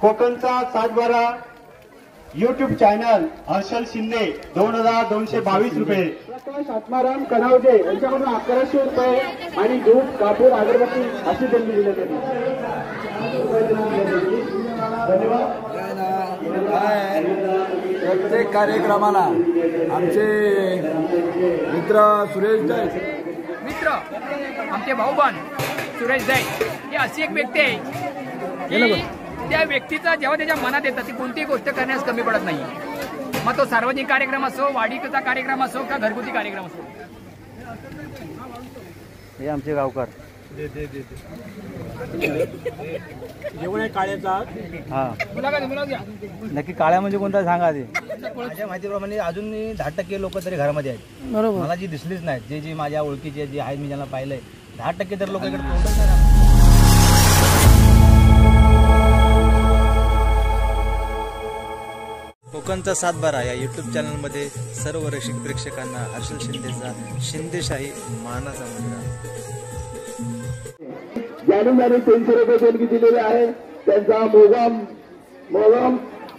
कोकणचा 7/12 YouTube channel Harshal Shinde 2222 रुपये। प्रकाश आत्माराम कनावजे यांच्याकडून 1100 रुपये आणि धूप कापूर अगरबत्ती अशी देणगी दिली त्यांनी। प्रत्येक कार्यक्रमाला आमचे मित्र सुरेश जैन आमचे भाऊबंद सुरेश जैन ही अशी एक व्यक्ती आहे की त्या व्यक्तीचा जेव्हा त्याच्या मनात येतं ती कोणतीही गोष्ट करण्यास कमी पडत नाही। मग तो सार्वजनिक कार्यक्रम असो, वाढीचा कार्यक्रम असो का घरगुती कार्यक्रम असो। हे आमचे गावकर जेवण आहे काळ्याचा। हा नक्की काळ्या म्हणजे कोणता सांगा ते। माझ्या माहितीप्रमाणे अजून 10% लोक तरी घरामध्ये आहेत। बरोबर, मला जी दिसलीच नाहीत, जे माझ्या ओळखीचे जे आहेत मी ज्यांना पाहिलंय 10% तर लोक इकडे तोंडच नाही। कोकणचा 7/12 या YouTube चॅनलमध्ये सर्व रसिक प्रेक्षकांना हर्षल शिंदेचा शिंदेशाही मानाचा मुलगा ज्यांनी 300 रुपये देणगी दिलेली आहे त्यांचा मोगम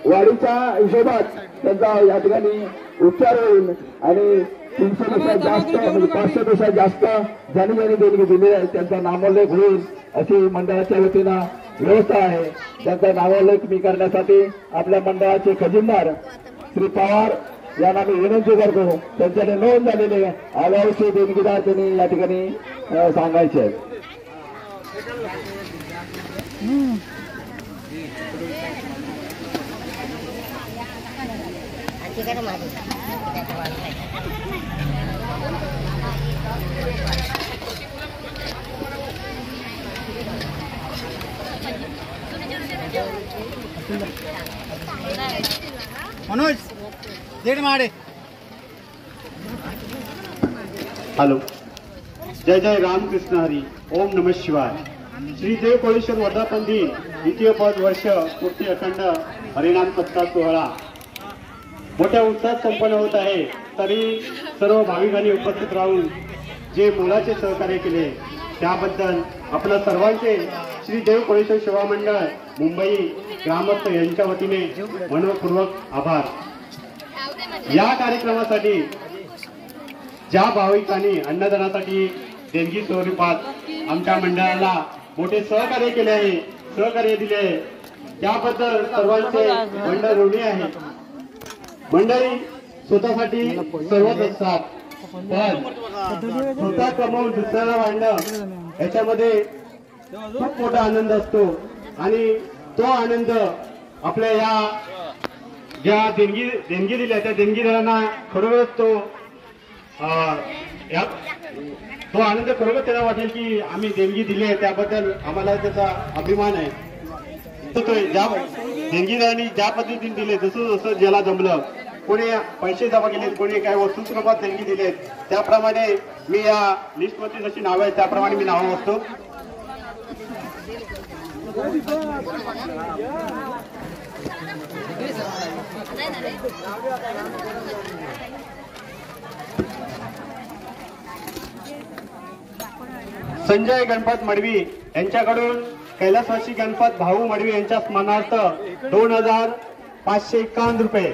वाढीच्या हिशोबात त्यांचा या ठिकाणी उपचार होईल आणि 300 पेक्षा जास्त म्हणजे 500 पेक्षा जास्त ज्यांनी देणगी दिलेली आहे त्यांचा नामोल्लेख होईल अशी मंडळाच्या वतीनं व्यवस्था आहे। त्यांचा नामोल्लेख मी करण्यासाठी आपल्या मंडळाचे खजिनदार श्री पवार यांना मी विनंती करतो। त्यांच्याकडे नोंद झालेले आगाऊचे देणगीदार त्यांनी या ठिकाणी सांगायचे आहेत। मनोज देड माडे। हॅलो, जय जय रामकृष्ण हरी, ओम नमः शिवाय। श्री देव कोळेश्वर वर्धापन दिन द्वितीय पद वर्ष पूर्ती अखंड हरिनाम सप्ताह सोहळा मोठ्या उत्साहात संपन्न होत आहे। तरी सर्व भाविकांनी उपस्थित राहून जे मोलाचे सहकार्य केले त्याबद्दल आपल्या सर्वांचे श्री देव कोळेश्वर सेवा मंडळ मुंबई ग्रामस्थ यांच्या वतीने मनपूर्वक आभार। या कार्यक्रमासाठी ज्या भाविकांनी अन्नदानासाठी देणगी स्वरूपात आमच्या मंडळाला मोठे सहकार्य केले आहे, सहकार्य दिले आहे त्याबद्दल सर्वांचे मंडळ ऋणी आहे। मंडळी स्वतःसाठी सर्वच असतात पण स्वतः कमवून दुसऱ्याला वाढणं याच्यामध्ये खूप मोठा आनंद असतो आणि तो आनंद आपल्या या ज्या देणगी दिल्या त्या देणगीदारांना खरोखरच तो आनंद खरोखर त्यांना वाटेल की आम्ही देणगी दिली आहे त्याबद्दल आम्हाला त्याचा अभिमान आहे। ज्या देणगीदारांनी ज्या पद्धतीने दिले जसं जसं ज्याला जमलं, कोणी पैसे जमा केले, कोणी काही वस्तू स्वरूपात देणगी दिले त्याप्रमाणे मी या लिस्टमध्ये जशी नावं आहेत त्याप्रमाणे मी नावं वाचतो। संजय गणपत मडवी यांच्याकडून कैलासवासी गणपत भाऊ मडवी यांच्या स्मरणार्थ 2551 रुपये।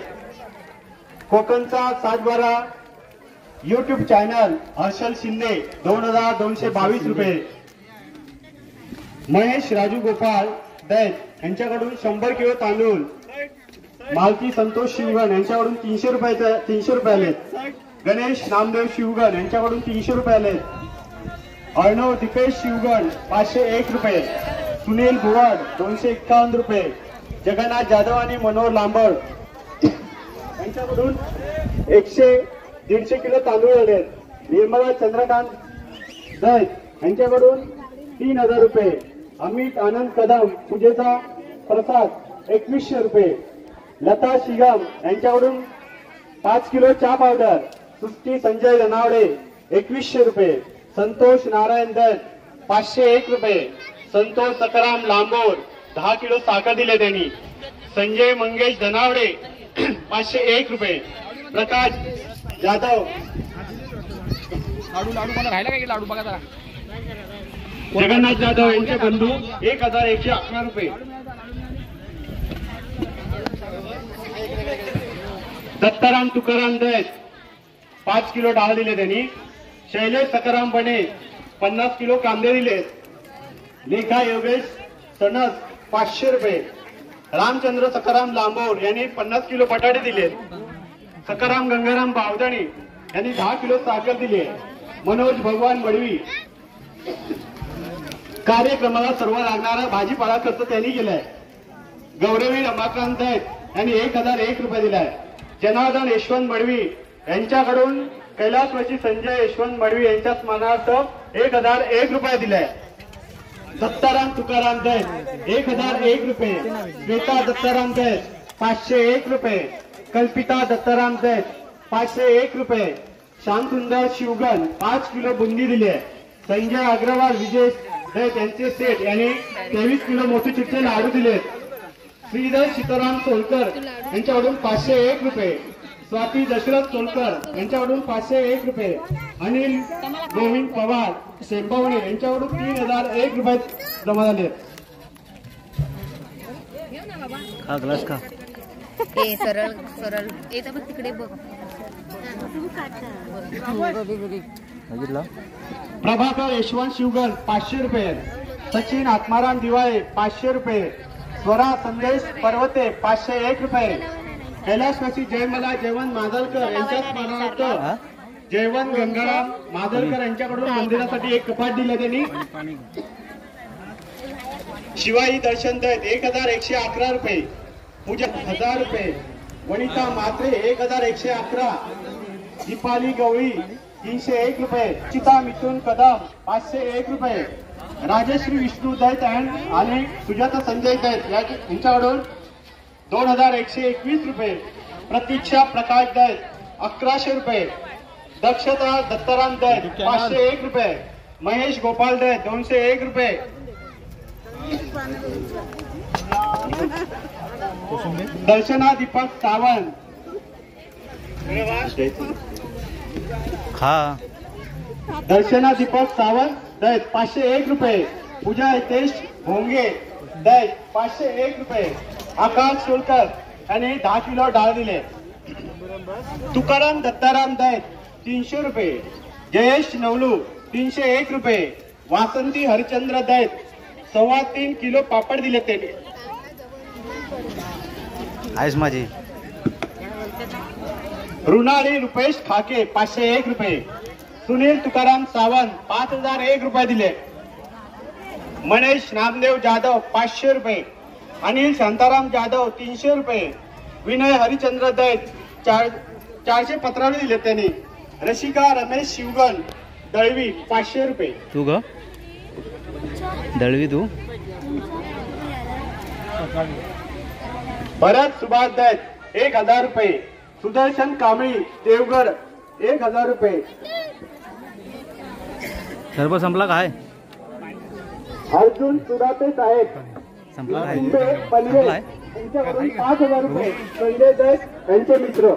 कोकणचा 7/12 YouTube चॅनल हर्षल शिंदे 2222 रुपये। महेश राजू गोपाळ दैत यांच्याकडून 100 किलो तांदूळ। मालती संतोष शिवगण यांच्याकडून 300 रुपये आले। गणेश नामदेव शिवगण यांच्याकडून 300 रुपये आले। अर्णव दीपेश शिवगण 501 रुपये। सुनील भुवड 251 रुपये। जगन्नाथ जाधव आणि मनोहर लांबड यांच्याकडून 150 किलो तांदूळ आले। निर्मला चंद्रकांत दैत यांच्याकडून 3000 रुपये। अमित आनंद कदम पूजेचा प्रसाद 2100 रुपये। लता शिगम यांच्याकडून 5 किलो चहा पावडर। सृष्टी संजय रनावडे 2100 रुपये। संतोष नारायण दत्त 501 रुपये। संतोष सकाराम लांबोर 10 किलो साखर दिले त्यांनी। संजय मंगेश धनावडे 501 रुपये। प्रकाश जाधव लाडू मला राहिला काय लाडू बघा जरा। जगन्नाथ जाधव यांचे बंधू 1111 रुपये। दत्ताराम तुकाराम दैत 5 किलो डाळ दिले त्यांनी. शैलेश सकाराम बने 50 किलो कांदे दिले. लेखा योगेश सणस 500 रुपये. रामचंद्र सकाराम लांबोर यांनी 50 किलो बटाटे दिले. सकाराम गंगाराम बावधणी यांनी 10 किलो साखर दिली. मनोज भगवान बडवी कार्यक्रमाला सर्व लागणारा भाजीपाला खर्च त्यांनी केलाय. गौरवी रमाकांत दैत यांनी 1001 रुपये दिलाय. जनार्दन यशवंत बडवी यांच्याकडून कैलासवासी संजय यशवंत बडवी यांच्या स्मरणार्थ 1001 रुपये दिलाय. दत्ताराम तुकाराम दैत 1001 रुपये. श्वेता दत्ताराम दैत 501 रुपये. कल्पिता दत्ताराम दैत 501 रुपये. श्यामसुंदर शिवगण 5 किलो बुंदी दिली आहे. संजय अग्रवाल विजय दैत यांचे सेठ यांनी 23 किलो मोतीचूरचे लाडू दिले. श्रीधर सीताराम सोलकर यांच्याकडून 501 रुपये. स्वाती दशरथ सोलकर यांच्याकडून 501 रुपये. अनिल गोविंद पवार सेंबावणे यांच्याकडून 3001 रुपये जमा झाले. हा ग्लास का हे सरळ सरळ येत बघ तिकडे बघ. प्रभाकर यशवंत शिवगण 500 रुपये. सचिन आत्माराम दिवाळे 500 रुपये. स्वरा संदेश पर्वते 501 रुपये. कैलासवासी जयमला जयवंत मादलकर यांच्या स्मरणार्थ जयवंत गंगाराम मादलकर यांच्याकडून मंदिरासाठी एक कपाट दिलं त्यांनी. शिवाई दर्शन दैत 1111 रुपये. पूजा 1000 रुपये. वनिता मात्रे 1111. दीपाली गवळी 301 रुपये. चिता मिथुन कदम 501 रुपये. राजश्री विष्णू दैत आणि सुजाता संजय दैत यांच्याकडून 2121 रुपये. प्रतीक्षा प्रकाश दैत 1100 रुपये. दक्षता दत्ताराम दैत 501 रुपये. महेश गोपाल दैत 201 रुपये. दर्शना दीपक सावंत हा दर्शना दीपक सावंत दैत 501 रुपये. पूजा हितेश भोंगे दैत 501 रुपये. आकाश सोलकर यांनी 10 किलो डाळ दिले. तुकाराम दत्ताराम दैत 300 रुपये. जयेश नवलू 301 रुपये. वासंती हरिचंद्र दैत 3.25 किलो पापड दिले त्यांनी. आहेस माझी. रुणाली रुपेश खाके 501 रुपये. सुनील तुकाराम सावंत 5001 रुपये दिले. मनेश नामदेव जाधव 500 रुपये. अनिल शांताराम जाधव 300 रुपये. विनय हरिचंद्र दैत 415 दिले त्यांनी. रसिका रमेश शिवगण दळवी 500 रुपये. तू ग दळवी तू. भरत सुभाष दैत 1000 रुपये. सुदर्शन कांबळी देवगड 1000 रुपये. सर्व संपला काय अर्जुन सुदाते साहेब संपला काय मुंबई पनवेल यांच्याकडून 5000 रुपये. संजय दैत यांचे मित्र.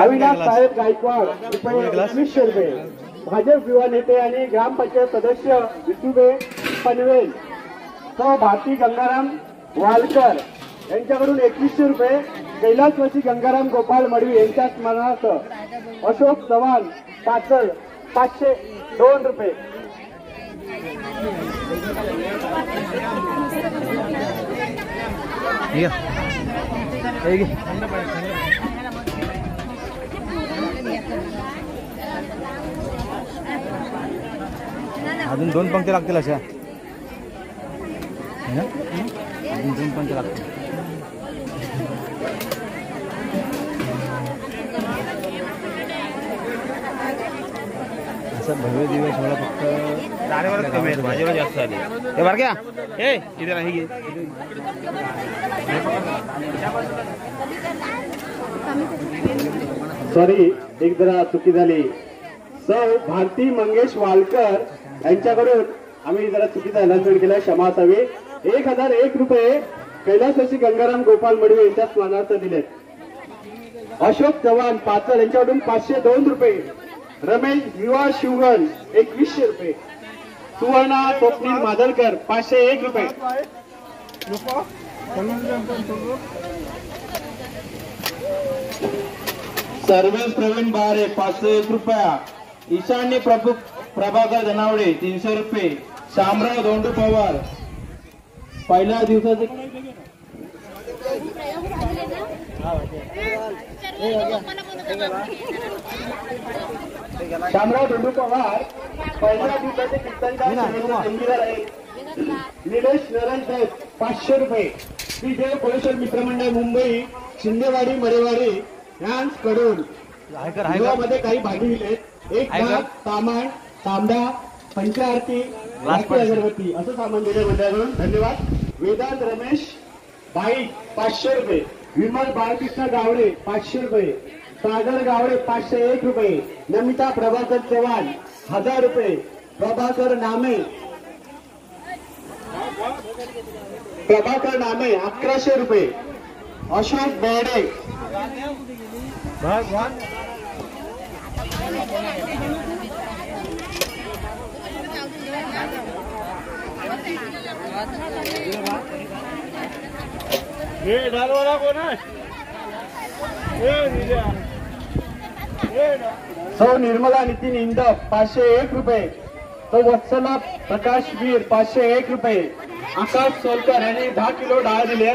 अविनाश साहेब गायकवाड रुपये 2100 रुपये. भाजप युवा नेते आणि ग्रामपंचायत सदस्य विसुबे पनवेल सह भारती गंगाराम वालकर यांच्याकडून 2100 रुपये. कैलासवासी गंगाराम गोपाल मडवी यांच्या स्मरणार्थ अशोक चव्हाण पाचल 502 रुपये. अजून 2 पंक्ती लागतील अशा. अजून 2 पंक्ती लागतील. असं भव्य दिवस मला फक्त तारेवरच कमी आहेत. भाजीवर जास्त आली. हे बरं क्या ए इथे नाही घे. सॉरी एक जरा चुकी झाली. सौ भारती मंगेश वालकर यांच्याकडून आम्ही जरा चुकीचा अनाउन्समेंट केला, क्षमा असावी. 1001 रुपये कैलासवासी गंगाराम गोपाल मडवी यांच्या स्मरणार्थ दिले. अशोक चव्हाण पाचल यांच्याकडून 502 रुपये. रमेश विवा शिवगण 2100 रुपये. सुवर्णा स्वप्नील मादलकर 501 रुपये. सर्वेश प्रवीण बारे 501 रुपया, ईशान्य प्रभाकर धनावडे 300 रुपये, शामराव धोंडू पवार पहिल्या दिवसाचे शामराव धोंडू पवार पहिल्या दिवसाचे कीर्तनकार आहेत. निलेश नरण साहेब 500 रुपये. श्री देव कोळेश्वर मित्रमंडळ मुंबई शिंदेवाडी मरेवाडी यांकडून मध्ये काही भागी दिलेत. एक भाग सामान तांबा पंचारती लाठी अगरबत्ती असं सामान दिले मंडळाकडून. धन्यवाद. वेदांत रमेश बाई 500 रुपये. विमल बाळकृष्ण गावडे 500 रुपये. सागर गावडे 501 रुपये. नमिता प्रभाकर चव्हाण 1000 रुपये. प्रभाकर नामे 1100 रुपये. अशोक बेडे सौ निर्मला नितीन इंदप 501 रुपये. तो वत्सला प्रकाश वीर 501 रुपये. आकाश सोलकर यांनी 10 किलो डाळ दिले.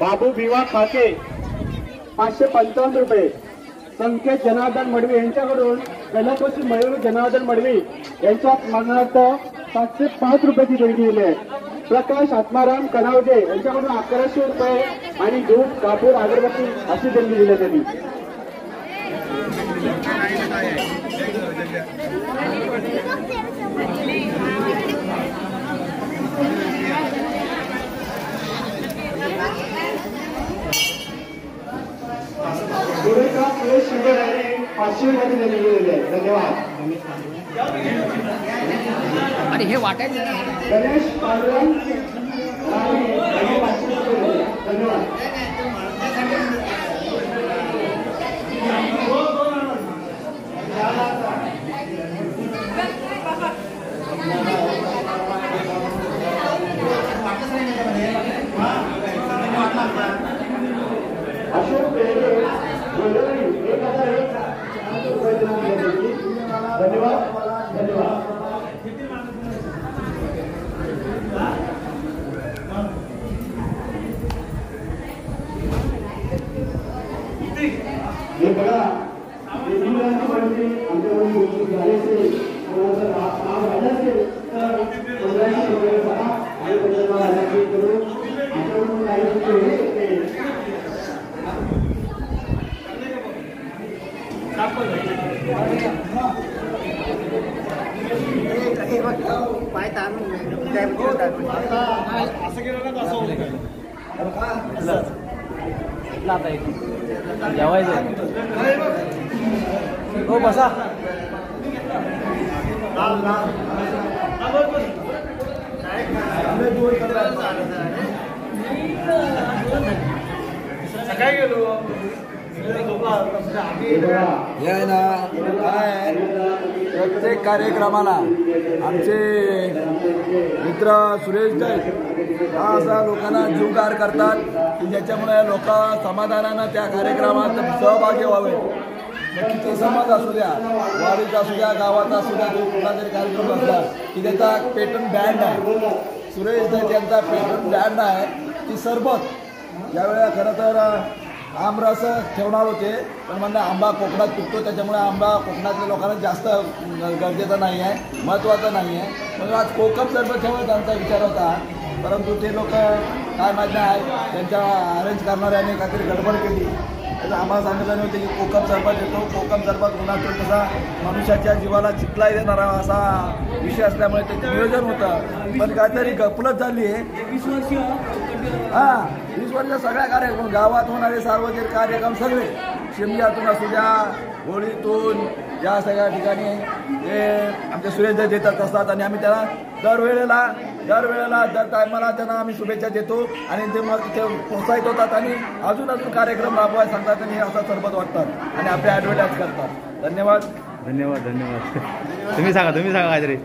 बाबू भिवा खाके 555 रुपये. संकेत जनार्दन मडवी यांच्याकडून गणपती मयूर जनार्दन मडवी यांच्या मागणार्थ 705 रुपयाची देणगी दिली आहे. प्रकाश आत्माराम कनावजे यांच्याकडून 1100 रुपये आणि दूध कापूर अगरबत्ती अशी देणगी दिली त्यांनी. सुरेखा सुरेश शिंदे यांनी 500 रुपयाची देणगी दिली आहे. धन्यवाद. आणि हे वाटायचं गणेश पांडुरंग यांनी 500 रुपये दिले. धन्यवाद. अशोक बेडे ज्वेलरी 1001 रुपये देण्यात. धन्यवाद. धन्यवाद. हे बघा आमच्याकडून झाले असेल कोणाचं नाव झालं असेल तर 1500 रुपये पहा आणि त्याचं नाव आल्याची करून आमच्याकडून काही पाय ताणून असं केलं ना असं जेवायचं हो बसा. सकाळी गेलो हे ना काय प्रत्येक कार्यक्रमाला आमचे मित्र सुरेश दैत हा असा लोकांना जीवकार करतात की ज्याच्यामुळे लोक समाधानानं त्या कार्यक्रमात सहभागी व्हावे. नक्की समाज असू द्या, वाडीचा असू द्या, गावाचा असू द्या, जो कुठला तरी कार्यक्रम असला की त्याचा पेटर्न बँड आहे. सुरेश दैत यांचा पेटर्न बँड आहे ती सरबत. यावेळेला खरं तर आमरस ठेवणार होते पण म्हणलं आंबा कोकणात पिकतो त्याच्यामुळे आंबा कोकणातल्या लोकांना जास्त गरजेचं नाही आहे, महत्त्वाचं नाही आहे. म्हणून आज कोकम सरबत ठेवायचा त्यांचा विचार होता परंतु ते लोक काय माहीत नाही त्यांच्या अरेंज करणाऱ्याने काहीतरी गडबड केली. तर आम्हाला सांगितलं नव्हतं की कोकम सरबत येतो. कोकम सरबत होण्याचा कसा मनुष्याच्या जीवाला चिखला देणारा असा विषय असल्यामुळे त्याचं नियोजन होतं पण काहीतरी गफलत झाली आहे. 20 वर्ष सगळ्या कार्यक्रम गावात होणारे सार्वजनिक कार्यक्रम सगळे शिमग्यातून असू द्या, होळीतून या सगळ्या ठिकाणी हे आमचे सुरेश दैत देतात असतात आणि आम्ही त्यांना दरवेळेला दर टायमाला त्यांना आम्ही शुभेच्छा देतो आणि ते मग तिथे प्रोत्साहित होतात आणि अजून कार्यक्रम राबवायला सांगतात आणि हे असं सरबत वाटतात आणि आपले ॲडव्हर्टाईज करतात. धन्यवाद. धन्यवाद. धन्यवाद. तुम्ही सांगा काहीतरी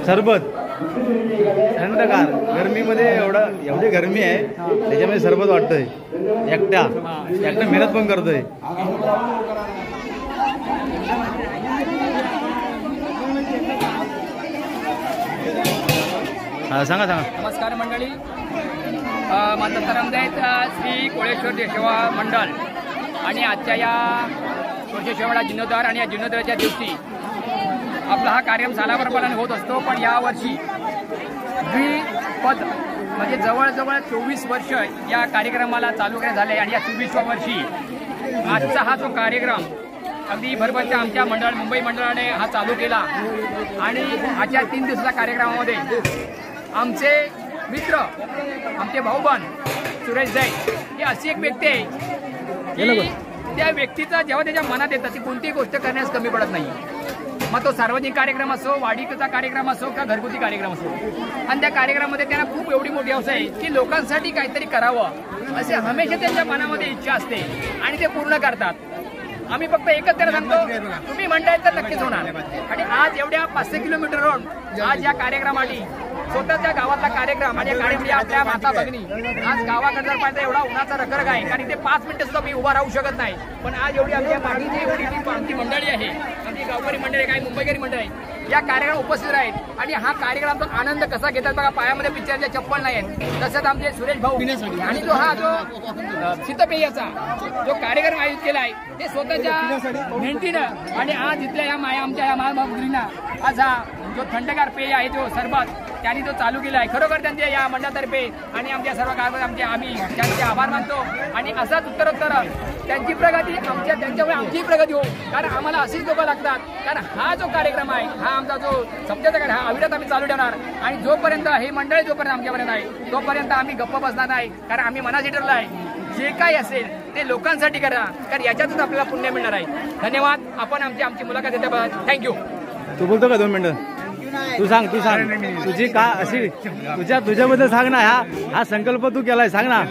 सरबत थंडगार गरमीमध्ये एवढी गरमी आहे त्याच्यामध्ये सरबत वाटतंय एकट्या मेहनत पण करतोय. सांगा. नमस्कार मंडळी. माझं तरंगदैत श्री कोळेश्वर सेवा मंडळ आणि आजच्या या कोळेश्वरला जीर्णोद्धार आणि या जीर्णोद्धाराच्या दिवशी आपला हा कार्यक्रम सालाभरपणाने होत असतो. पण यावर्षी द्विपद म्हणजे जवळजवळ 24 वर्ष या कार्यक्रमाला चालू करण्यात झाले आणि या 24व्या वर्षी आजचा हा जो कार्यक्रम अगदी भरभरच्या आमच्या मंडळ मुंबई मंडळाने हा चालू केला. आणि आजच्या 3 दिवसाच्या कार्यक्रमामध्ये आमचे मित्र आमचे भाऊबंद सुरेश जैन ही अशी एक व्यक्ती आहे की त्या व्यक्तीचा जेव्हा त्याच्या मनात येतं ती कोणतीही गोष्ट करण्यास कमी पडत नाही. मग तो सार्वजनिक कार्यक्रम असो, वाढीचा कार्यक्रम असो का घरगुती कार्यक्रम असो. आणि त्या कार्यक्रमामध्ये त्यांना खूप एवढी मोठी हौस आहे की लोकांसाठी काहीतरी करावं असे हमेशा त्यांच्या मनामध्ये इच्छा असते आणि ते पूर्ण करतात. आम्ही फक्त एकच त्याला सांगतो तुम्ही म्हणताय तर नक्कीच होणार. आणि आज एवढ्या 500 किलोमीटरवरून आज या कार्यक्रमासाठी स्वतःच्या गावातला कार्यक्रम आणि कार्यक्रम आपल्या माता भगिनी आज गावाकडे जर पाहिजे एवढा उन्हाचा रखरख आहे कारण ते 5 मिनिटं सुद्धा मी उभा राहू शकत नाही. पण आज एवढी आमच्या मागीची एवढी आमची मंडळी आहे, आमची गावकरी मंडळी काही मुंबईकरी मंडळी या कार्यक्रम उपस्थित आहेत आणि हा कार्यक्रमाचा आनंद कसा घेतात बघा. पायामध्ये पिक्चरच्या चप्पल नाही आहेत. तसंच आमचे सुरेश भाऊ आणि जो शीतपेयाचा जो कार्यक्रम आयोजित केला आहे ते स्वतःच्या मेहनतीनं आणि आज इथल्या या माया आमच्या या महाभगिनींना आज हा जो थंडगार पेय आहे तो सरबत त्यांनी तो चालू केला आहे. खरोखर त्यांच्या या मंडळातर्फे आणि आमच्या सर्व गावात आम्ही त्यांचे आभार मानतो. आणि असाच उत्तरोत्तर त्यांची प्रगती त्यांच्यामुळे आमची प्रगती हो. कारण आम्हाला अशीच लोकं लागतात. कारण हा जो कार्यक्रम आहे हा आमचा जो सप्त्याचा कार्यक्रम हा अविरत आम्ही चालू ठेवणार. आणि जोपर्यंत हे मंडळ जोपर्यंत आमच्यापर्यंत आहे तोपर्यंत आम्ही गप्प बसणार नाही. कारण आम्ही मनाशी ठरलं आहे जे काही असेल ते लोकांसाठी करा कारण याच्यातून आपल्याला पुण्य मिळणार आहे. धन्यवाद. आपण आमची मुलाखत देण्याबद्दल थँक्यू. तू बोलतो का 2 मिनिटं? तू सांग तुझी का अशी तुझ्याबद्दल सांग ना. हा संकल्प तू केलाय सांग ना.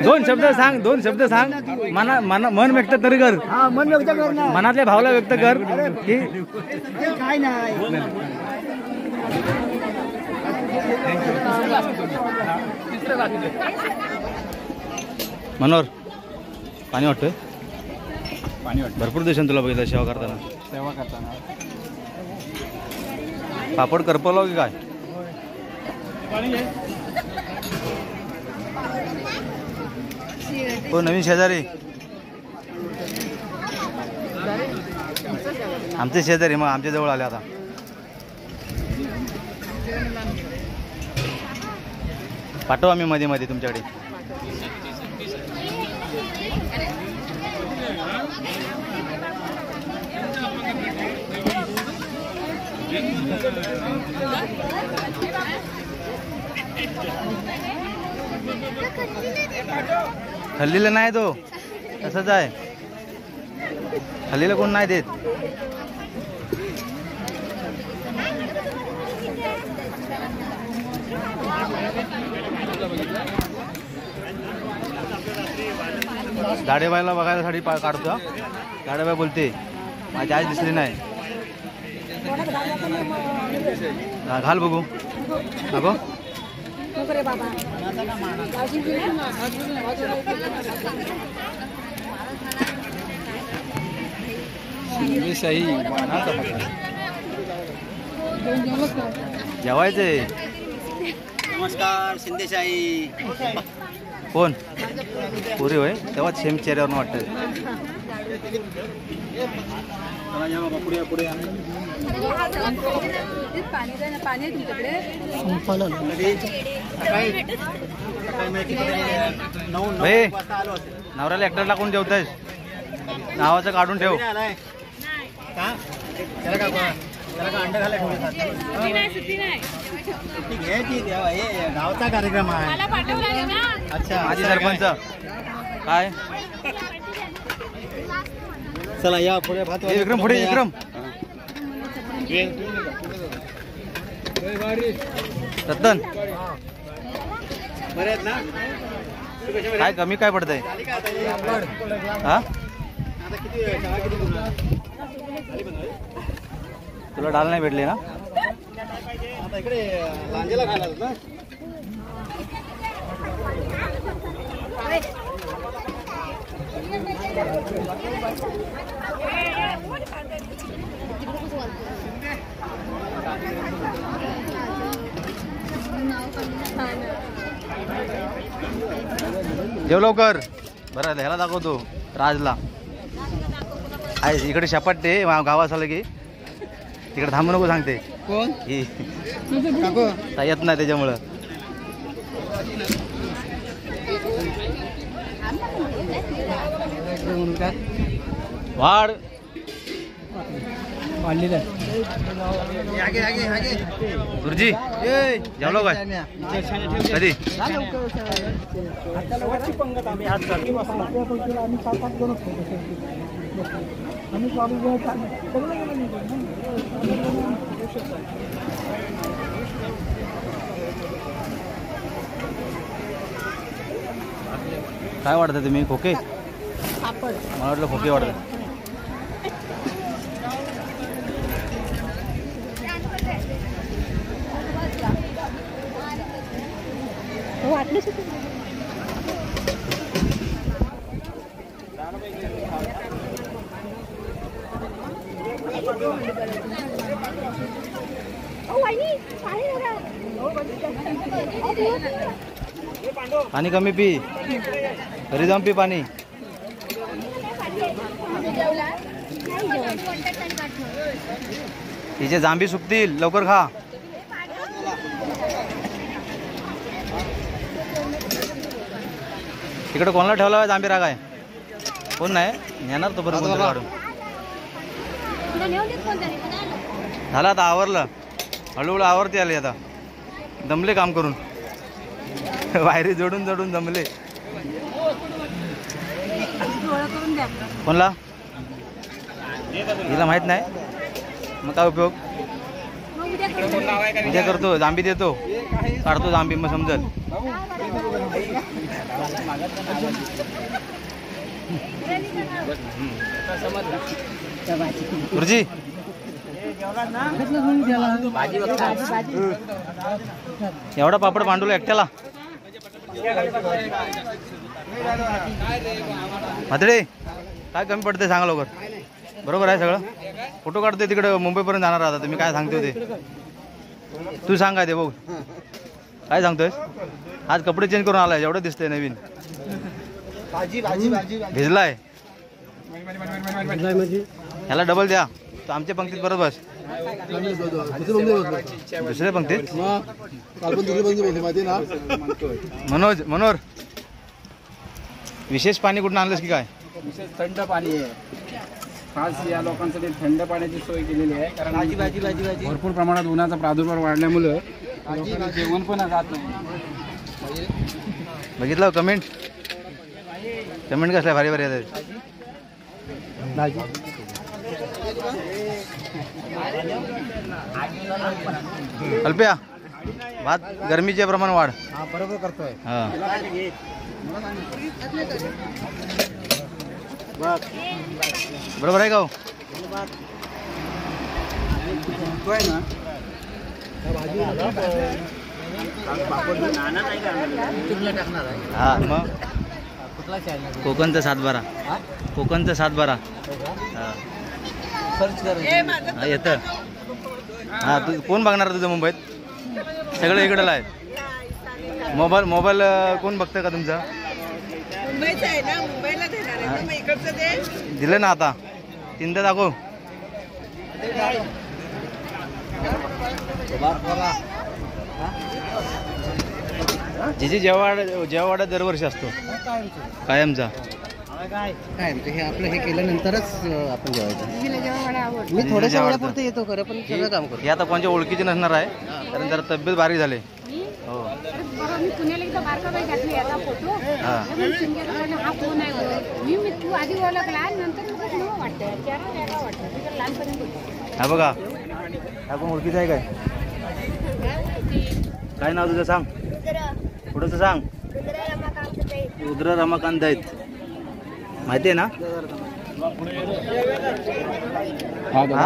2 शब्द सांग. मन व्यक्त तरी कर. मन व्यक्त कर ना. मनातल्या भावला व्यक्त कर की काय नाही. मनोहर पाणी वाटतोय. भरपूर दिवसांनी तुला बघितलं सेवा करताना. पापड करपवला की काय? हो नवीन शेजारी आमचे शेजारी मग आमच्या जवळ आले आता. पाठवू आम्ही मध्ये तुमच्याकडे. हल्लीला नाही तो तसंच आहे. हल्लीला कोण नाही देत. दाढेबाईला बघायला साठी काढतो. दाढेबाई बोलते माझी आज दिसली नाही. घाल बघू नको. जेवायचे. नमस्कार शिंदेशाही. कोण पुरी होय तेव्हा सेम चेहऱ्यावर वाटत. नवऱ्याला एकटा टाकून ठेवतायस. नावाचं काढून ठेव. गावचा कार्यक्रम आहे. अच्छा माझी सरपंच काय. चला या पुढे भात. विक्रम पुढे. विक्रम रतन बरे आहेत ना. काय कमी काय पडतंय? हा तुला डाल नाही भेटले ना. आता इकडे लांजेला खायला ना जेव लवकर. बरं ह्याला दाखवतो राजला. आहे इकडे शपाटे गावात आलं की तिकडे थांबू नको सांगते. कोण येत नाही त्याच्यामुळं. वाढ गुरुजी जेवलो काय कधी काय वाटतं तुम्ही खोके मला वाटलं खोके वाटतं. पाणी कमी पी घरी जाऊन पी पाणी. तिचे जांभी सुकतील लवकर खा. तिकडे कोणाला ठेवला जांभी राग आहे कोण नाही नेणार तो बरोबर काढून. झालं आता आवरलं हळूहळू आवरते आले आता. दमले काम करून वायरी जोडून जोडून दमले. कोणला हिला माहित नाही मग काय उपयोग. उद्या करतो जांभी देतो काढतो जांभी मग समजल. गुरुजी एवढा पापड मांडूला एकट्याला म्हातडे काय कमी पडते सांगा लवकर. बरोबर आहे सगळं. फोटो काढतोय तिकडे मुंबईपर्यंत जाणार आता तुम्ही काय सांगतोय ते तू सांग काय ते बघ काय सांगतोय. आज कपडे चेंज करून आलाय एवढं दिसतंय नवीन. भिजलाय ह्याला डबल द्या. आमच्या पंक्तीत परत बस. दुसऱ्या पंक्तीत मनोज मनोर विशेष पाणी कुठून आणलंस की काय. विशेष थंड पाणी आहे. खास या लोकांसाठी थंड पाण्याची सोय केलेली आहे कारण भरपूर प्रमाणात उन्हाचा प्रादुर्भाव वाढल्यामुळं जेवण पण जात नाही. बघितलं कमेंट कसल्या भारी भारी आहेत. अल्प्या भात गरमीचे प्रमाण वाढ. बरोबर करतोय. हा बरोबर आहे का हो? हा मग कोकणचा 7-12 कोकणचा 7-12 हा येतं. हा तू कोण बघणार तुझं मुंबईत सगळं इकडं आहे. मोबाईल कोण बघतं का तुमचा. दिलं ना आता 3दा दाखव. जिजी जेवाडा दरवर्षी असतो कायमचा. काय हे आपलं हे केल्यानंतरच आपण जेवायचं. मी थोड्याशा वेळापुरतं येतो खरं पण सगळं काम करतो. हे आता कोणत्या ओळखीचे नसणार आहे कारण जरा तब्येत बारीक झाली. हो मी पुण्याला एकदा बारकाबाई घातली आता फोटो हा फोन आहे मी तू आधी ओळखला नंतर वाटतं लहानपर्यंत. हा बघा हा कोण ओळखीचं आहे काय नाव तुझं सांग पुढचं सांग. रुद्र रमाकांत दैत माहिती आहे ना.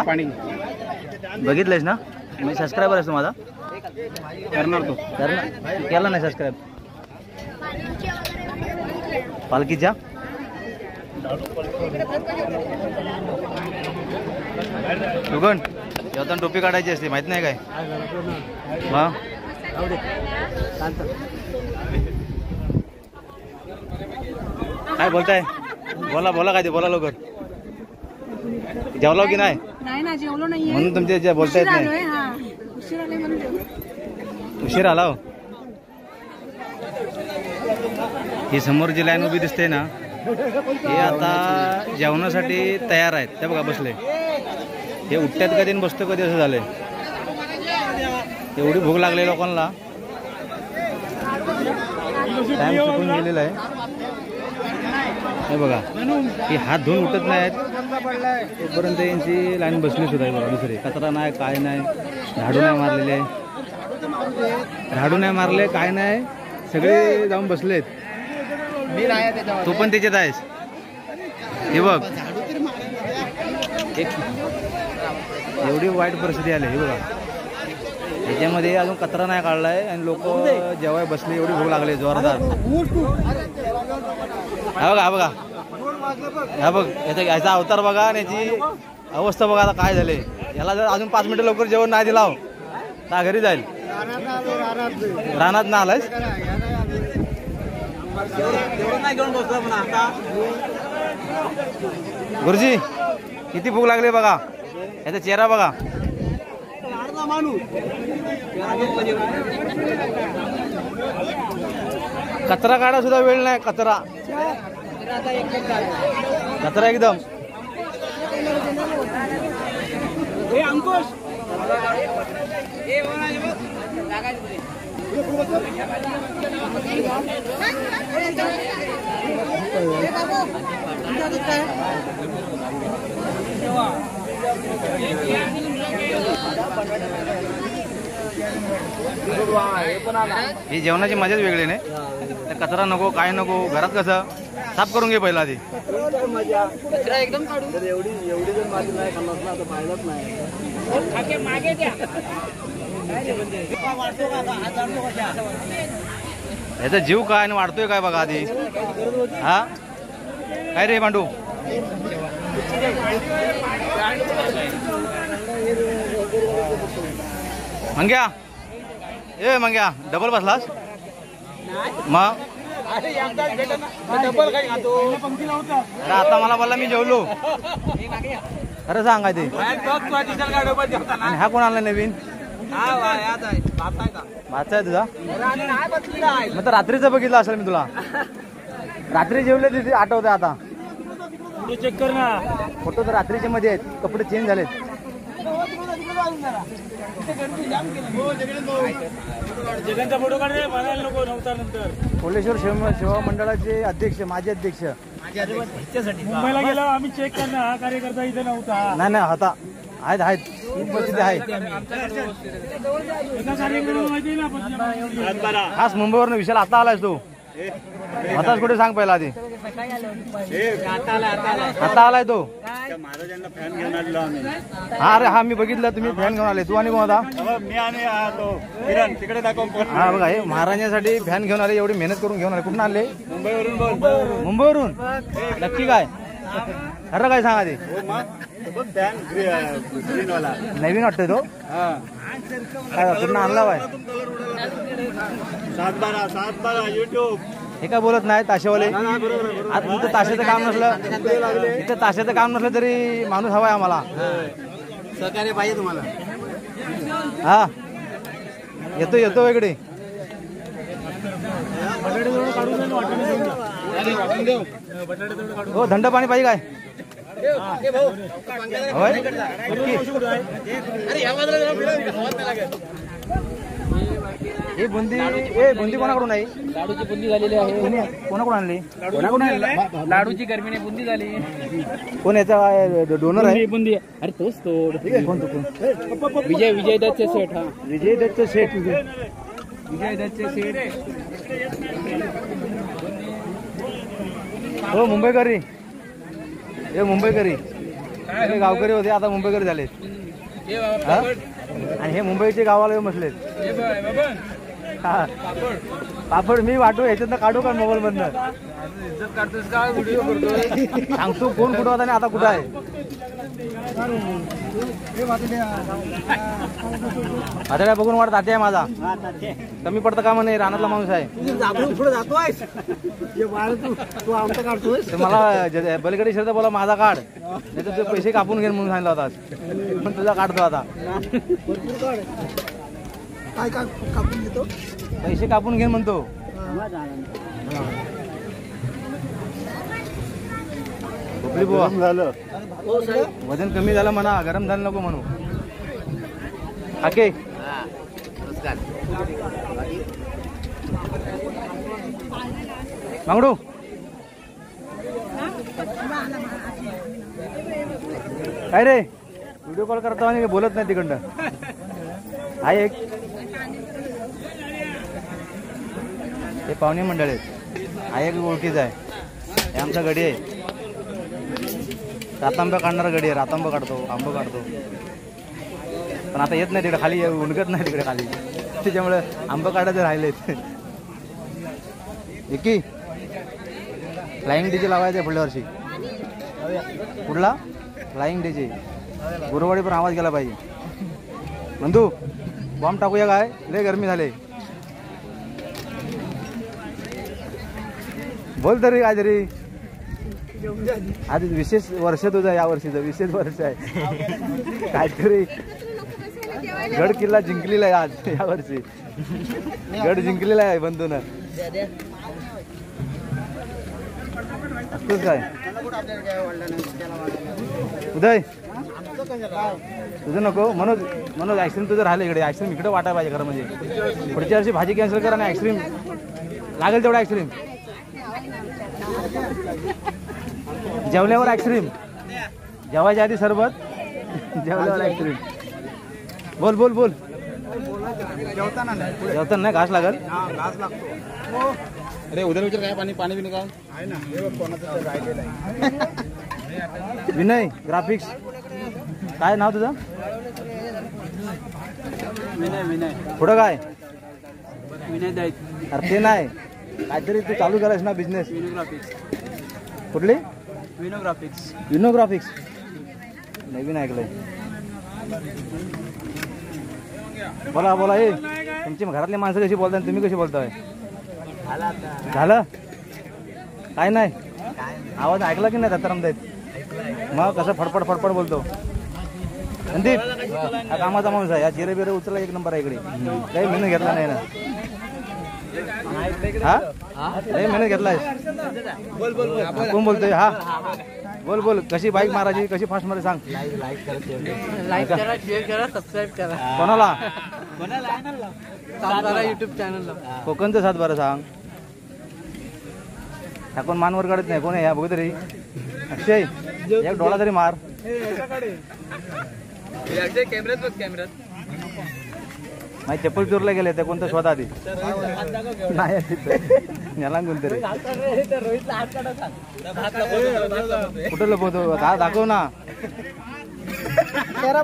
पाणी बघितलंयस ना मी सबस्क्रायबर आहेस तू माझा? करणार तू? करणार केला नाही सबस्क्राईब? पालखीच्या सुगण जेवताना टोपी काढायची असते माहित नाही काय? हा काय बोलताय? बोला बोला काय ते बोला लवकर. जेवलो की नाही? नाही ना जेवलो नाहीये म्हणून तुमचे बोलता येत नाही. उशीर आले म्हणून उशीर आला हो. ही समोर जी लाईन उभी दिसते ना हे आता जेवणासाठी तयार आहेत. त्या बघा बसले. हे उठ्यात कधी आणि बसतो कधी असं झालंय. एवढी भूक लागली लोकांना. टाइम चुकून गेलेला आहे. हे बघा ही हात धुवून उठत नाहीत तोपर्यंत यांची लाईन बसली सुद्धा आहे. बघा दुसरी कचरा नाही काय नाही. झाडू नाही मारलेले. झाडू नाही मारले काय नाही. सगळे जाऊन बसलेत. तू पण त्याच्यात आहेस. हे बघ एवढी वाईट परिस्थिती आली. हे बघा त्याच्यामध्ये अजून कचरा नाही काढलाय आणि लोक जेव्हा बसले एवढी भूक लागली जोरदार. हा बघा हा बघा हा बघ याचा अवतार बघा आणि याची अवस्था बघा आता काय झाले. याला जर अजून 5 मिनिटं लवकर जेवण नाही दिला तर घरी जाईल. रानात ना आलायस? गुरुजी किती भूक लागली बघा. याचा चेहरा बघा. कचरा काढा सुद्धा वेळ नाही. कचरा कचरा एकदम. ही जेवणाची मजाच वेगळी नाही. कचरा नको काय नको. घरात कसं साफ करून घे पहिला आधी. एकदम एवढी जर माझी नाही खाल्लास ना तर फायदाच नाही. याचा जीव काय आणि वाढतोय काय बघा आधी. हा काय रे पांडू? मंग्या ए मंग्या डबल बसलास मग? अरे आता मला बोलला मी जेवलो. खरं सांग काय ते. आणि हा कोण आला नवीन? भाचा आहे तुझा? मग तर रात्रीचं बघितलं असेल मी तुला. रात्री जेवले तिथे आठवतंय आता. चेक कर ना फोटो तर रात्रीच्या मध्ये आहेत. कपडे चेंज झालेत. जगांचा फोटो काढ म्हणायला नको नव्हता नंतर. कोल्हेश्वर सेवा मंडळाचे अध्यक्ष माजी अध्यक्ष मुंबईला गेलो आम्ही चेक करणार. हा कार्यकर्ता इथे नव्हता. नाही नाही होता. आहेत आहेत परिस्थिती आहे. खास मुंबईवरून विशाल आता आलायस तू? आताच कुठे सांग पहिला आधी. आता आलाय तो? हा अरे हा मी बघितलं तुम्ही फॅन घेऊन आले. तू आणि कोण होता? हा बघा हे महाराजांसाठी फॅन घेऊन आले. एवढी मेहनत करून घेऊन आले. कुठून आले? मुंबईवरून. नक्की काय खरं काय सांगा ते? नवीन वाटतोय तो. काय कुठून आणला बाय? 712 युट्यूब. हे काय बोलत नाही ताशेवाले. आता तिथं ताशेचं काम नसलं तिथं ताशेचं काम नसलं तरी माणूस हवाय आम्हाला. सहकार्य पाहिजे तुम्हाला. हा येतो येतो इकडे. हो थंड पाणी पाहिजे काय? हे बुंदी बुंदी कोणाकडून आहे? लाडूची बुंदी झालेली आहे. कोणाकडून आणली? लाडूची गर्मीने बुंदी झाली. कोण याचा डोनर आहे? बुंदी अरे तोच तो कोण तो? विजय दत्तचे सेठ. हा विजय दत्त सेठ. विजय दत्तचे सेठ. हो मुंबईकरी. हे मुंबईकरी गावकरी होते आता मुंबईकरी झाले. हा? आणि हे मुंबईचे गावाला येऊन बसलेत. हा. पापड मी वाटू ह्याच्यातनं काढू का मोबाईल मधनं सांगतो कोण कुठं होता आणि आता कुठं आहे. आता बघून वाटत तात्या आहे माझा कमी पडतं का म्हणे रानातला माणूस आहे. मला बलगडी शर्ट बोला माझा काढ नाही तर तुझे पैसे कापून घेईन म्हणून सांगितलं होता पण तुझा काढतो आता. काय कापून घेतो पैसे कापून घेईन म्हणतो. झोपली बुवा झालं वजन कमी झालं म्हणा गरम झालं नको म्हणू. हाके मागडू काय रे व्हिडिओ कॉल करतो आणि बोलत नाही तिकडनं. आहे एक हे पाहुणे मंडळ आहेत. हा एक ओळखीचा आहे हे आमचा गडी आहे. रातांबा काढणारा गडी आहे. रातांबा काढतो आंबा काढतो पण आता येत नाही तिकडे खाली उलगत नाही तिकडे खाली त्याच्यामुळे आंबा काढायचे राहिलेत. एकी फ्लाइंग डीजे लावायचं पुढल्या वर्षी. कुठला फ्लाइंग डीजे गुरुवाडी पण आवाज गेला पाहिजे. बंधू बॉम्ब टाकूया काय लय गरमी झाले. बोल तरी काय तरी आज विशेष वर्ष तुझं या वर्षीचं विशेष वर्ष आहे. काहीतरी गड किल्ला जिंकलेला आहे आज या वर्षी. गड जिंकलेला आहे बंधून. असतोच काय उदय तुझं नको मनोज मनोज आईस्क्रीम तुझं राहिलं इकडे. आईस्क्रीम इकडे वाटायला पाहिजे खरं म्हणजे. पुढच्या वर्षी भाजी कॅन्सल करा आणि आईस्क्रीम लागेल तेवढं आईस्क्रीम. जेवल्यावर आईस्क्रीम जेवायच्या आधी सरबत जेवल्यावर आईस्क्रीम. बोल बोल बोल जेवताना नाही घास लागल. अरे उद्या विचार काय पाणी पाणी बिणी काय विनय ग्राफिक्स काय नाव तुझं. विनय पुढं काय विनय दैत. अरे ते नाही काहीतरी तू चालू करायस ना बिझनेस. कुठली विनोग्राफिक्स नवीन ऐकलंय. बोला बोला हे तुमची घरातली माणसं कशी बोलताय तुम्ही कशी बोलताय. झालं काय नाही आवाज ऐकला की नाही दत्तारामदाईत मग कसं फडफड फडफड बोलतो. संदीप हा कामाचा माणूस आहे. या चिरे बिरे उचलला एक नंबर आहे इकडे. काही मेहनत घेतला नाही ना. हा लय मेहनत घेतलाय. कोण बोलतोय. हा बोल बोल कशी बाईक मारायची कशी फास्ट मध्ये सांग. लाईक करा शेअर करा सबस्क्राईब करा. कोणाला युट्यूब चॅनलला कोकणचं 7-12 सांग. टाकून मानवर काढत नाही कोण आहे या बघू तरी. अक्षय एक डोळा तरी मार. कॅमेऱ्यात माझी चप्पल चोरला गेले ते कोणतं स्वतः आधी नाही याला कोणतरी कुठं लपवतो का दाखव ना.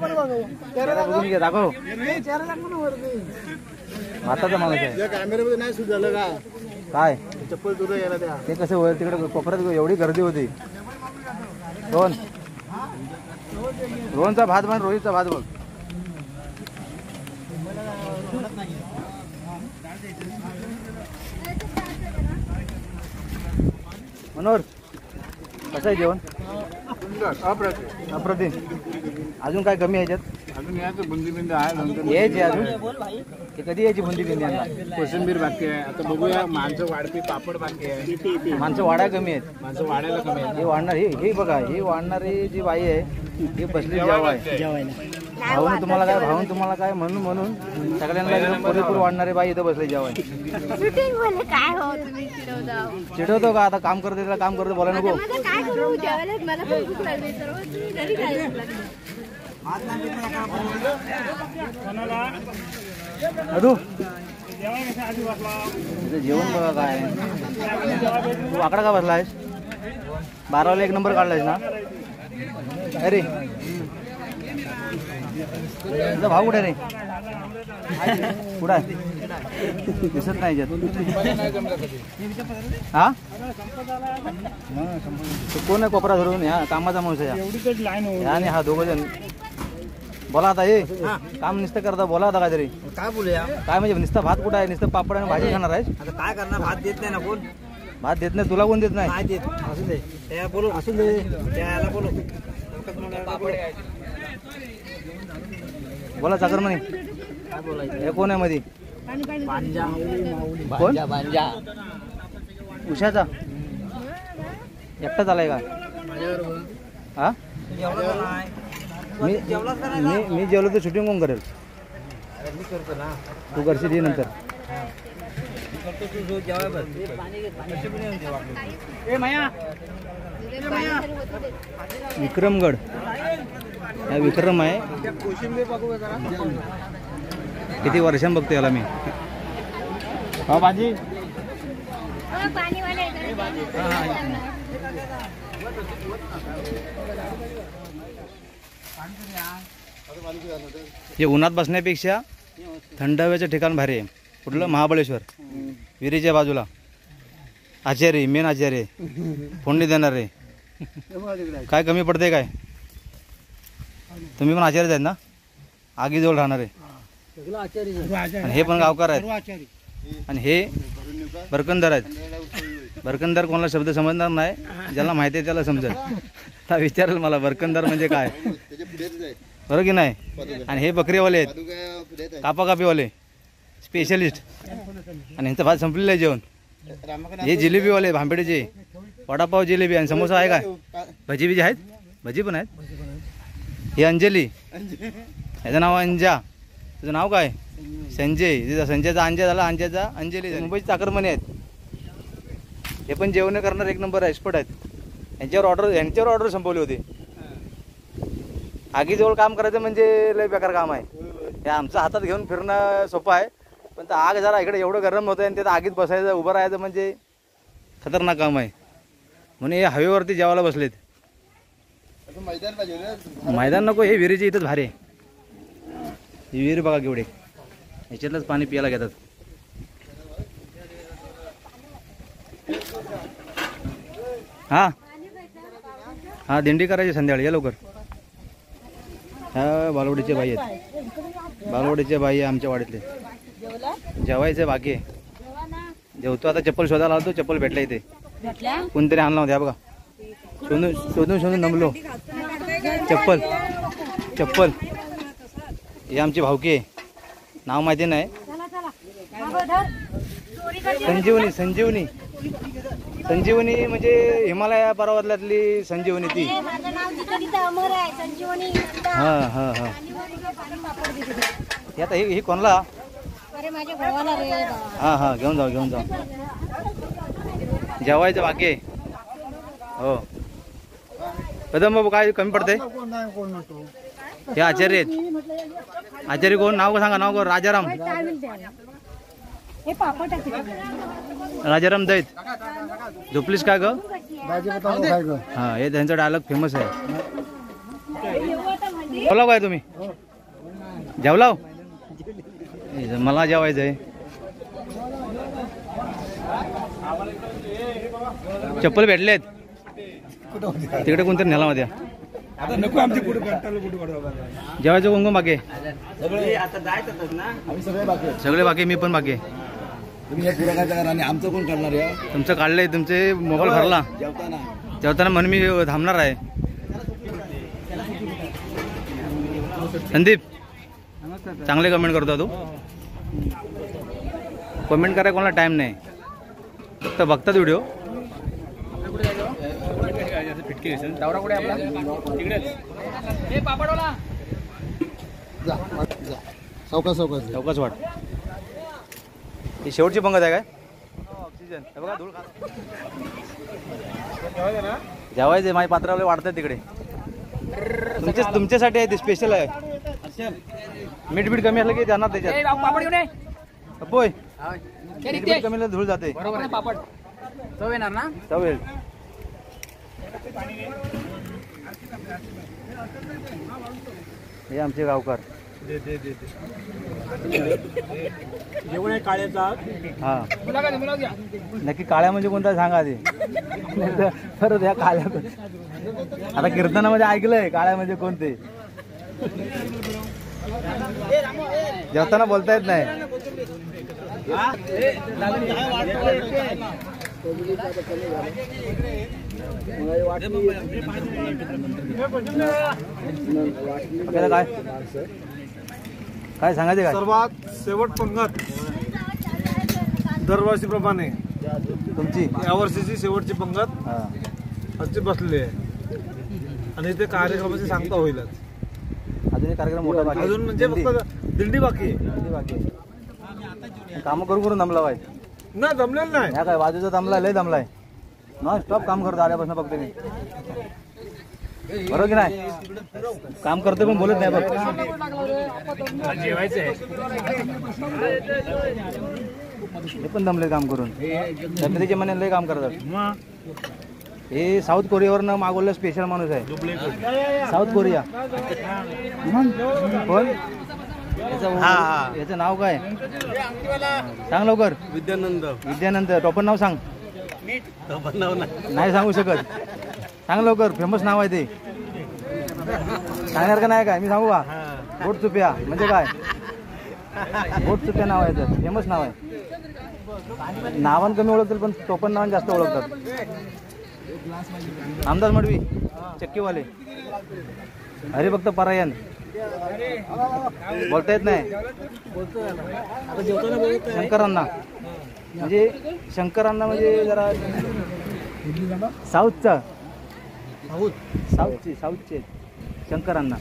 बघून घे दाखव. भाताचा माणूस आहे. कॅमेऱ्यामध्ये नाही सुद्धा झालं का काय चप्पल चोरी गेला त्या. ते कसं वर तिकडे कोपऱ्यात एवढी गर्दी होती. रोहनचा भात बन रोहितचा भात बघ. मनोहर कसं आहे जेवण. अप्रतिम. अजून काय कमी आहे याच्यात. अजून यायचं बुंदी बिंदी आहे. यायची अजून ते कधी यायची बुंदी बिंदी. कोशिंबीर बाकी आहे. आता बघूया माणसं वाढती पापड बाकी आहे. माणसं वाढाय कमी आहेत. माणसं वाढायला कमी आहे. हे वाढणार हे बघा ही वाढणारी जी बाई आहे ही बसली जेवायला. भाऊन तुम्हाला काय म्हणून सगळ्यांना पुरेपूर वाढणारे बाई इथं बसले जेवाय. चिडवतो का आता काम करतो काम करतो बोला नको. अदू जेवण बघा काय. तू आकडा का बसलायस. 12 वाला 1 नंबर काढलायस ना. अरे तुझा भाऊ कुठे रे? कुठं आहे? दिसत नाही याच्यात. हा तो कोण आहे कोपरा धरून? ह्या कामाचा माणूस आहे आणि हा दोघं जण. बोला आता हे काम नुसतं करता, बोला आता काहीतरी. काय बोलूया? काय म्हणजे नुसतं भात कुठं आहे? नुसतं पापड आणि भाजी खाणार आहे? आता काय करणार? भात देत नाही ना कोण. भात देत नाही तुला? कोण देत नाही? नाही देत. असू दे त्या बोलू, असू दे त्याला बोलू. बोला चाकर म्हणे. काय बोलायचं? हे कोण आहे मध्ये? भांजा. कोण? भांजा. उषाचा एकटाच आलाय का? हा मी जेवलो तर शूटिंग कोण करेल? मी करतो ना. तू करशील ये नंतर. विक्रमगड हा विक्रम आहे. किती वर्षां बघतो याला मी. हा भाजी हे उन्हात बसण्यापेक्षा थंड हवेचं ठिकाण भारी आहे. कुठलं? महाबळेश्वर. विहिरीच्या बाजूला आचार्य, मेन आचार्य फोडणी देणारे. काय कमी पडते काय? तुम्ही पण आचार्यच आहेत ना? आगीजवळ राहणारे. आणि हे पण गावकार आहेत. आणि हे बरकंदर आहेत. बरकंदर कोणाला शब्द समजणार नाही, ज्याला माहिती आहे त्याला समजेल. आता विचारेल मला बरकंदर म्हणजे काय, बरोबर की नाही? आणि हे बकरीवाले आहेत, कापाकापीवाले स्पेशलिस्ट. आणि यांचं भात संपलेलं आहे जेवण. हे जिलेबीवाले भांबेडीचे, वडापाव जिलेबी आणि समोसा आहे काय? भजी बिजी आहेत? भजी पण आहेत. ही अंजली, ह्याचं नाव अंजा. तुझं नाव काय? संजय. संजयचा अंजय झाला, अंजयचा अंजली. मुंबईचे चाकरमानी आहेत. हे पण जेवण करणार एक नंबर एक्सपर्ट आहेत. यांच्यावर ऑर्डर संपवली होती. आगीजवळ काम करायचं म्हणजे लय बेकार काम आहे. हे आमचं हातात घेऊन फिरणं सोपं आहे, पण तर आग जरा इकडे एवढं गरम होतं आणि त्यात आगीत बसायचं उभं राहायचं म्हणजे खतरनाक काम आहे. म्हणून हे हवेवरती जेवायला बसलेत. मैदान नको, हे विहिरीचे इथंच भारी आहे. ही विहीर बघा केवढे, ह्याच्यातलंच पाणी प्यायला घेतात. हा हा दिंडी करायची संध्याकाळी, या लवकर. ह्या बालवडीचे बाई आहेत. बालवडीचे बाई आहे आमच्या वाडीतले. जेवायचे बाकी आहे. जेवतो आता. चप्पल शोधायला आलो, चप्पल भेटला इथे. कोणतरी आणला होता बघा. शोधून नमलो. चप्पल ही आमची भावकी आहे. नाव माहिती नाही. संजीवनी म्हणजे हिमालया पर्वतातली संजीवनी ती. हा हा हा. आता ही कोणला? हा हा घेऊन जाऊ. जेवायचं बाकी आहे. हो कदम बाबू, काय कमी पडते? हे आचार्य आहेत. आचार्य कोण? नाव सांगा. नाव कोण? राजाराम. राजाराम दैत. झोपलीस का ग? हा, हे त्यांचा डायलॉग फेमस आहे. जेवला काय तुम्ही? जेवला? मला जेवायचं आहे. चप्पल भेटलेत तिकडे, कोणतरी नेला मध्ये. जेवायचं कोण कोण बाकी? सगळे बाकी. मी पण बाकी. आमचं कोण करणार? तुमचं काढलंय, तुमचे मोबाईल भरला जेवताना म्हणून मी थांबणार आहे. संदीप चांगले कमेंट करतो तू. कमेंट करायला कोणाला टाइम नाही, फक्त बघतात व्हिडिओ. चौकाच वाट. ही शेवटची पंगत आहे काय? ऑक्सिजन बघा. धूळ जेवायचे माझ्या पात्रावले वाढतात तिकडे. तुमच्यासाठी आहे ते, स्पेशल आहे. मीठ बीठ कमी असलं की जाणार त्याच्यात. बोय मीठ कमी धूळ जाते. बरोबर पापड चव येणार ना? चव येईल. हे आमचे गावकार. जेवण आहे काळ्याचा. हा नक्की काळ्या म्हणजे कोणता सांगा आधी. परत ह्या काळ्या आता कीर्तनामध्ये ऐकलंय काळ्या म्हणजे कोणते. जेवताना बोलता येत नाही. काय काय सांगायचे काय. सर्वात शेवट पंगत दरवर्षीप्रमाणे तुमची यावर्षीची शेवटची पंगत आजची बसलेली आहे आणि इथे कार्यक्रमाची सांगता होईलच. अजून एक कार्यक्रम मोठा बाकी अजून म्हणजे फक्त दिंडी बाकी आहे. दिंडी बाकी आहे. कामं करून दमला पाहिजे ना. जमलेलं नाही. ह्या काय बाजूचा दमलाय लय दमलाय. नॉन स्टॉप काम करतो आल्यापासून फक्त मी. बरोबर की नाही. काम करतो पण बोलत नाही बघ. हे पण दमले काम करून. तब्येतीचे म्हणे लय काम करतात. हे साऊथ कोरियावरनं मागवलं स्पेशल माणूस आहे. साऊथ कोरिया कोण याचं नाव काय सांग लवकर. विद्यानंद. टॉपर नाव सांग. नाही सांगू शकत. सांग लवकर. फेमस नाव आहे ते. सांगणार का नाही काय मी सांगू का. बोट चुप्या म्हणजे काय. बोट चुप्या नाव आहे तर फेमस नाव आहे. नावान कमी ओळखतील पण टोपण नावान जास्त ओळखतात. आमदार मडवी चक्कीवाले हरिभक्त परायण बोलता येत नाही. शंकरांना म्हणजे शंकरांना म्हणजे जरा साऊथचा साऊथचे शंकरांना.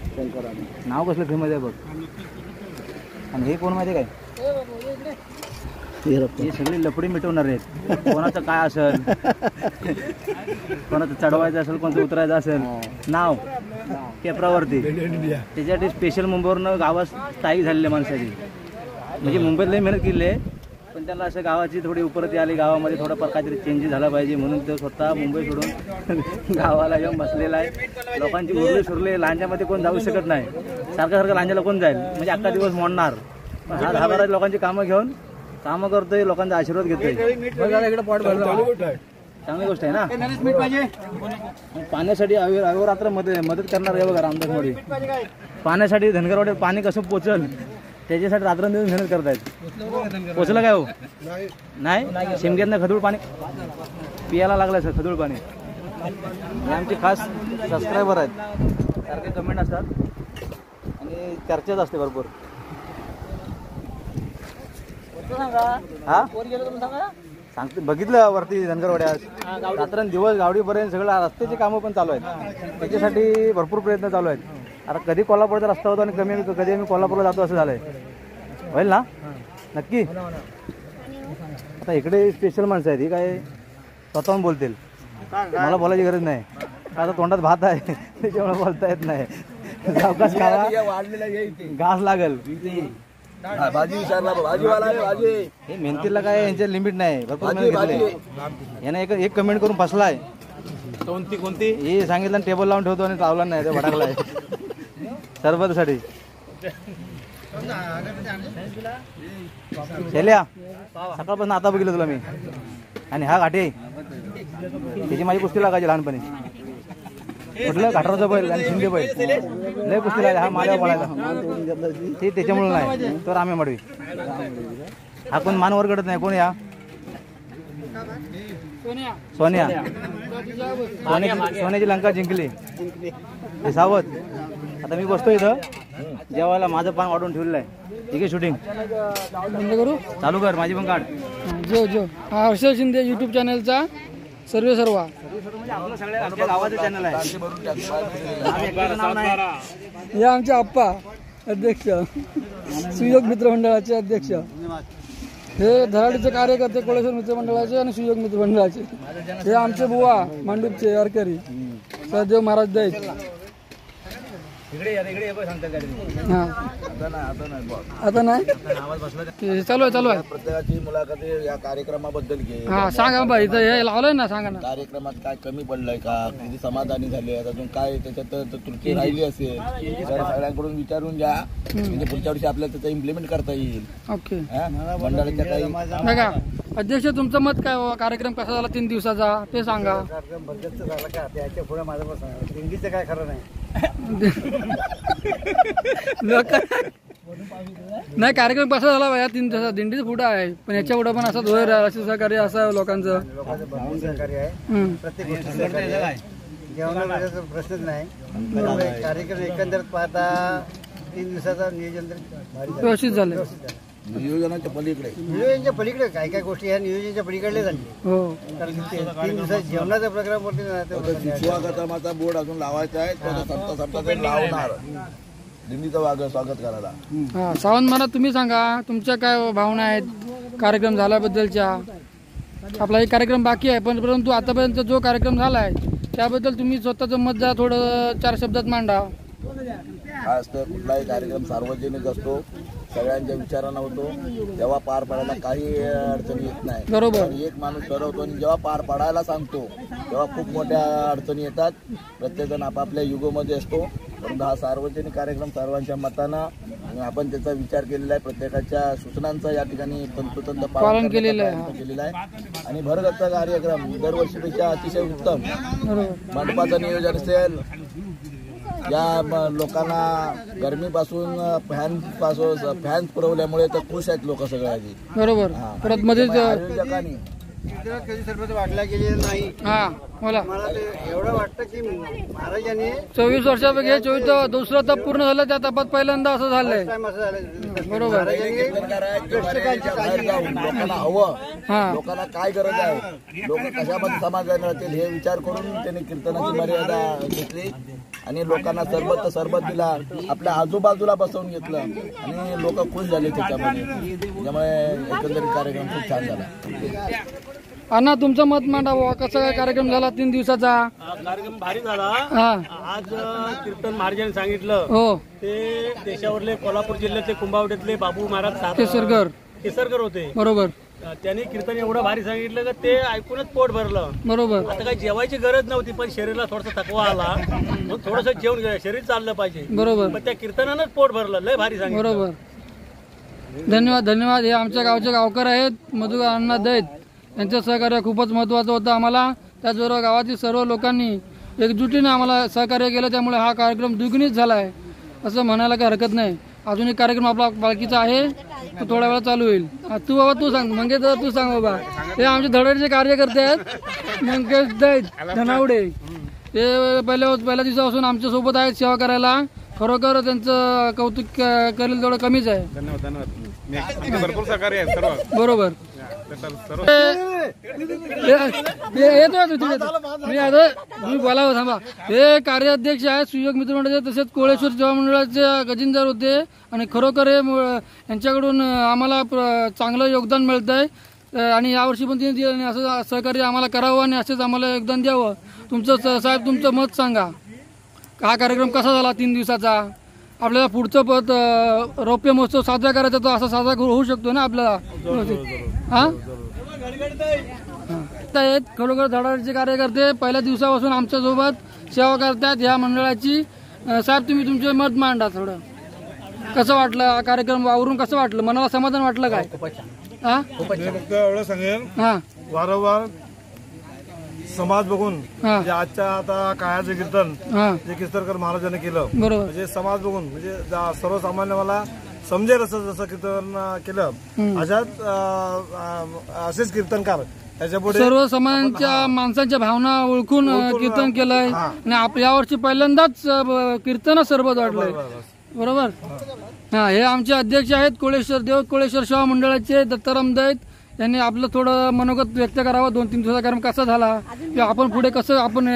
नाव कसलं फेमस आहे बघ. आणि हे कोण माहिती काय. हे सगळे लफडी मिटवणार आहेत. कोणाचं काय असेल कोणाचं चढवायचं असेल कोणाचं उतरायचं असेल नाव पेपरावरती त्याच्यासाठी स्पेशल मुंबईवरनं गावात स्थायिक झालेल्या माणसाची. म्हणजे मुंबईत लई मेहनत केली आहे पण त्यांना असं गावाची थोडी उपरती आली. गावामध्ये थोडंफार काहीतरी चेंजेस झाला पाहिजे म्हणून तो स्वतः मुंबई सोडून गावाला येऊन बसलेला आहे. लोकांची उरले सुरले. लांजामध्ये कोण जाऊ शकत नाही. सारखं लांजाला कोण जाईल म्हणजे अख्खा दिवस मोडणार. हा 10-12 लोकांची कामं घेऊन कामं करतोय. लोकांचा आशीर्वाद घेतोय. चांगली गोष्ट आहे ना. पाण्यासाठी अहोरात्र मदत करणार आहे बघा रामदास मोडी. पाण्यासाठी धनगरवाड्यात पाणी कसं पोचल त्याच्यासाठी रात्रंदिवस मेहनत करतायत. पोचलं काय हो नाही. शिमग्यातनं खदूळ पाणी पियाला लागलाय सर. खदूळ पाणी. हे आमचे खास सबस्क्रायबर आहेत. सारखे कमेंट असतात आणि चर्चेच असते भरपूर. हा सांगते बघितलं वरती धनगरवाड्यात रात्रंदिवस गावडीपर्यंत सगळं रस्त्याची कामं पण चालू आहेत. त्याच्यासाठी भरपूर प्रयत्न चालू आहेत. आता कधी कोल्हापूरचा रस्ता होता आणि कधी आम्ही कोल्हापूरला जातो असं झालंय. होईल ना नक्की. आता इकडे स्पेशल माणसं आहेत. ही काय स्वतःहून बोलतील. मला बोलायची गरज नाही. आता तोंडात भात आहे त्याच्यामुळे बोलता येत नाही. सावकाश खावा घास लागल. भाजी विचारला भाजीवाला भाजी. हे मेहनतीला काय यांचे लिमिट नाही. भरपूर मेहनत घेतले. याने एक कमेंट करून फसलाय. कोणती हे सांगितलं टेबल लावून ठेवतो आणि लावला नाही ते भडकलाय सरबतासाठी. शेल्या सकाळपासून आता बघितलं तुला मी. आणि हा घाटे त्याची माझी कुस्ती लागायची लहानपणी. कुठलं घाटराचा बैल आणि शिंदे बैल लय कुस्ती लागायची. हा माझ्या बोलायला ते त्याच्यामुळे नाही तर आम्ही मडवी. हा कोण मानवर कडत नाही. कोण या सोन्या. सोन्याची लंका जिंकली. हे सावध. आता मी बसतो इथं जेवायला. माझं पान वाढून ठेवलेलं आहे. ठीक आहे. शूटिंग करू चालू कर. माझी पण काढ. जो हा हर्षल शिंदे युट्यूब चॅनलचा सर्व आपल्या गावाचं चॅनल आहे. हे आमचे आप्पा अध्यक्ष सुयोग मित्र मंडळाचे अध्यक्ष. हे धराडीचे कार्यकर्ते कोळेश्वर मित्र मंडळाचे आणि सुयोग मित्र मंडळाचे. हे आमचे बुवा मांडूपचे वारकरी सदेव महाराज दैत. इकडे सांगतात काहीतरी. हा आता नाही चालू आहे प्रत्येकाची मुलाखत या कार्यक्रमाबद्दल घे. हा सांगा बा इथं हे लावलंय ना सांगा ना. कार्यक्रमात काय कमी पडलंय का, किती समाधानी झाले, अजून काय त्याच्यात त्रुटी राहिली असेल तर सगळ्यांकडून विचारून घ्या, म्हणजे पुढच्या वर्षी आपल्याला त्याचं इम्प्लिमेंट करता येईल. ओके मंडळाच्या काही बघा अध्यक्ष तुमचं मत काय कार्यक्रम कसा झाला 3 दिवसाचा ते सांगा. कार्यक्रम बरगतच झाला का त्याच्या पुढे माझं पण सांगा. दिंडीचं काय खरं नाही. नाही कार्यक्रम कसा झाला बा 3 दिवसाचा दिंडीच पुढे आहे, पण याच्या पुढे पण असं धोर असे सहकार्य असं लोकांचं भरपूर सहकार्य आहे. प्रत्येक गोष्टी सहकार्य आहे. जेवणाचा प्रश्नच नाही. कार्यक्रम एकंदरीत पाहता 3 दिवसाचा नियोजन व्यवस्थित झालं. नियोजनाच्या पलीकडे काय काय गोष्टी ह्या नियोजनाच्या पलीकडले झाली. हो कारण 3 दिवसात जेवणाचा प्रोग्राम शिवागतमाचा बोर्ड अजून लावायचा आहे, तो लावणार दिंडीचं स्वागत करायला. हा सावंत मला तुम्ही सांगा तुमच्या काय भावना आहेत कार्यक्रम झाल्याबद्दलच्या. आपला एक कार्यक्रम बाकी आहे पण परंतु आतापर्यंत जो कार्यक्रम झाला आहे त्याबद्दल तुम्ही स्वतःचं मत जरा थोडं 4 शब्दात मांडा. काय असतं, कुठलाही कार्यक्रम सार्वजनिक असतो, सगळ्यांच्या विचारानं होतो, तेव्हा पार पाडायला काही अडचणी येत नाही. बरोबर. एक माणूस ठरवतो आणि जेव्हा पार पाडायला सांगतो तेव्हा खूप मोठ्या अडचणी येतात. प्रत्येकजण आपापल्या युगोमध्ये असतो, परंतु हा सार्वजनिक कार्यक्रम सर्वांच्या मतानं आपण त्याचा विचार केलेला आहे. प्रत्येकाच्या सूचनांचा या ठिकाणी तंतोतंत पालन केलेलं आहे आणि भरगच्चा कार्यक्रम दरवर्षीपेक्षा अतिशय उत्तम. मंडपाचं नियोजन असेल, या लोकांना गरमीपासून फॅन पुरवल्यामुळे तर खुश आहेत लोक सगळ्यांनी. बरोबर. परत मध्ये आयोजकांनी कधी सरबत वाटला गेलेला नाही. हा मला एवढं वाटतं की महाराजांनी 24 वर्षापैकी 24 दुसरं तप पूर्ण झालं त्या तपात पहिल्यांदा असं झालंय. बरोबर. लोकांना हवं, लोकांना काय गरज आहे, लोक कशामध्ये समाधानी राहतील हे विचार करून त्यांनी कीर्तनाची मर्यादा घेतली आणि लोकांना सरबत दिला, आपल्या आजूबाजूला बसवून घेतलं आणि लोक खुश झाले त्याच्यामध्ये. त्यामुळे एकंदरीत कार्यक्रम खूप छान झाला. अण्णा तुमचं मत मांडा बाबा, कसा काय कार्यक्रम झाला 3 दिवसाचा. कार्यक्रम भारी झाला. आज कीर्तन महाराजांनी सांगितलं हो ते देशावरले कोल्हापूर जिल्ह्यातले कुंभावड्यातले बाबू महाराज केसरकर होते. बरोबर. त्यांनी कीर्तन एवढं भारी सांगितलं की ते ऐकूनच पोट भरलं. बरोबर. आता काही जेवायची गरज नव्हती पण शरीराला थोडासा थकवा आला, मग थोडंसं जेवण घ्या, शरीर चाललं पाहिजे. बरोबर. पण त्या कीर्तनानंच पोट भरलं. लय भारी सांगितलं. बरोबर. धन्यवाद. हे आमच्या गावचे गावकर आहेत मधुकर अण्णा दैत, यांचं सहकार्य खूपच महत्त्वाचं होतं आम्हाला. त्याचबरोबर गावातील सर्व लोकांनी एकजुटीने आम्हाला सहकार्य केलं, त्यामुळे हा कार्यक्रम द्विगुणित झाला आहे असं म्हणायला काही हरकत नाही. अजून एक कार्यक्रम आपला बाकीचा आहे, तो थोड्या वेळा चालू होईल. तू बाबा तू सांग, मंगेश दादा तू सांग बाबा. हे आमचे धडाडीचे कार्यकर्ते आहेत मंगेश दैत धनावडे. ते पहिल्या दिवसापासून आमच्या सोबत आहेत सेवा करायला. खरोखर त्यांचं कौतुक करेल तेवढं कमीच आहे. भरपूर सहकार्य आहे सर्व. बरोबर. तुम्ही बोलावं थांबा. हे कार्याध्यक्ष आहेत सुयोग मित्रमंडळाचे, तसेच कोळेश्वर सेवा मंडळाचे गजिंदर होते आणि खरोखर हे यांच्याकडून आम्हाला चांगलं योगदान मिळत आहे आणि यावर्षी पण त्यांनी असं सहकार्य आम्हाला करावं आणि असंच आम्हाला योगदान द्यावं. तुमचं साहेब तुमचं मत सांगा, हा कार्यक्रम कसा झाला 3 दिवसाचा. आपल्याला पुढचं पद रौप्य महोत्सव साजरा करायचा, तो असा साजरा होऊ शकतो ना आपल्याला. हा खरोखर धडाडीचे कार्यकर्ते पहिल्या दिवसापासून आमच्या सोबत सेवा करतात या मंडळाची. साहेब तुम्ही तुमचे मत मांडा. थोडं कसं वाटलं हा कार्यक्रम वावरून, कसं वाटलं, मनाला समाधान वाटलं काय. हा एवढं सांगेल, वारंवार समाज बघून म्हणजे आजच्या आता काळाचं कीर्तन जे केसरकर महाराजांनी केलं, म्हणजे समाज बघून म्हणजे सर्वसामान्य मला समजेल असं जसं कीर्तन केलं, असेच कीर्तनकार त्याच्यापुढे सर्व समाजांच्या माणसांच्या भावना ओळखून कीर्तन केलंय आणि यावर्षी पहिल्यांदाच कीर्तन सरबत वाटलंय. बरोबर. हा हे आमचे अध्यक्ष आहेत कोळेश्वर सेवा मंडळाचे दत्ताराम दैत. त्यांनी आपलं थोडं मनोगत व्यक्त करावं. 2-3 दिवसाचा कार्यक्रम कसा झाला किंवा आपण पुढे कसं आपण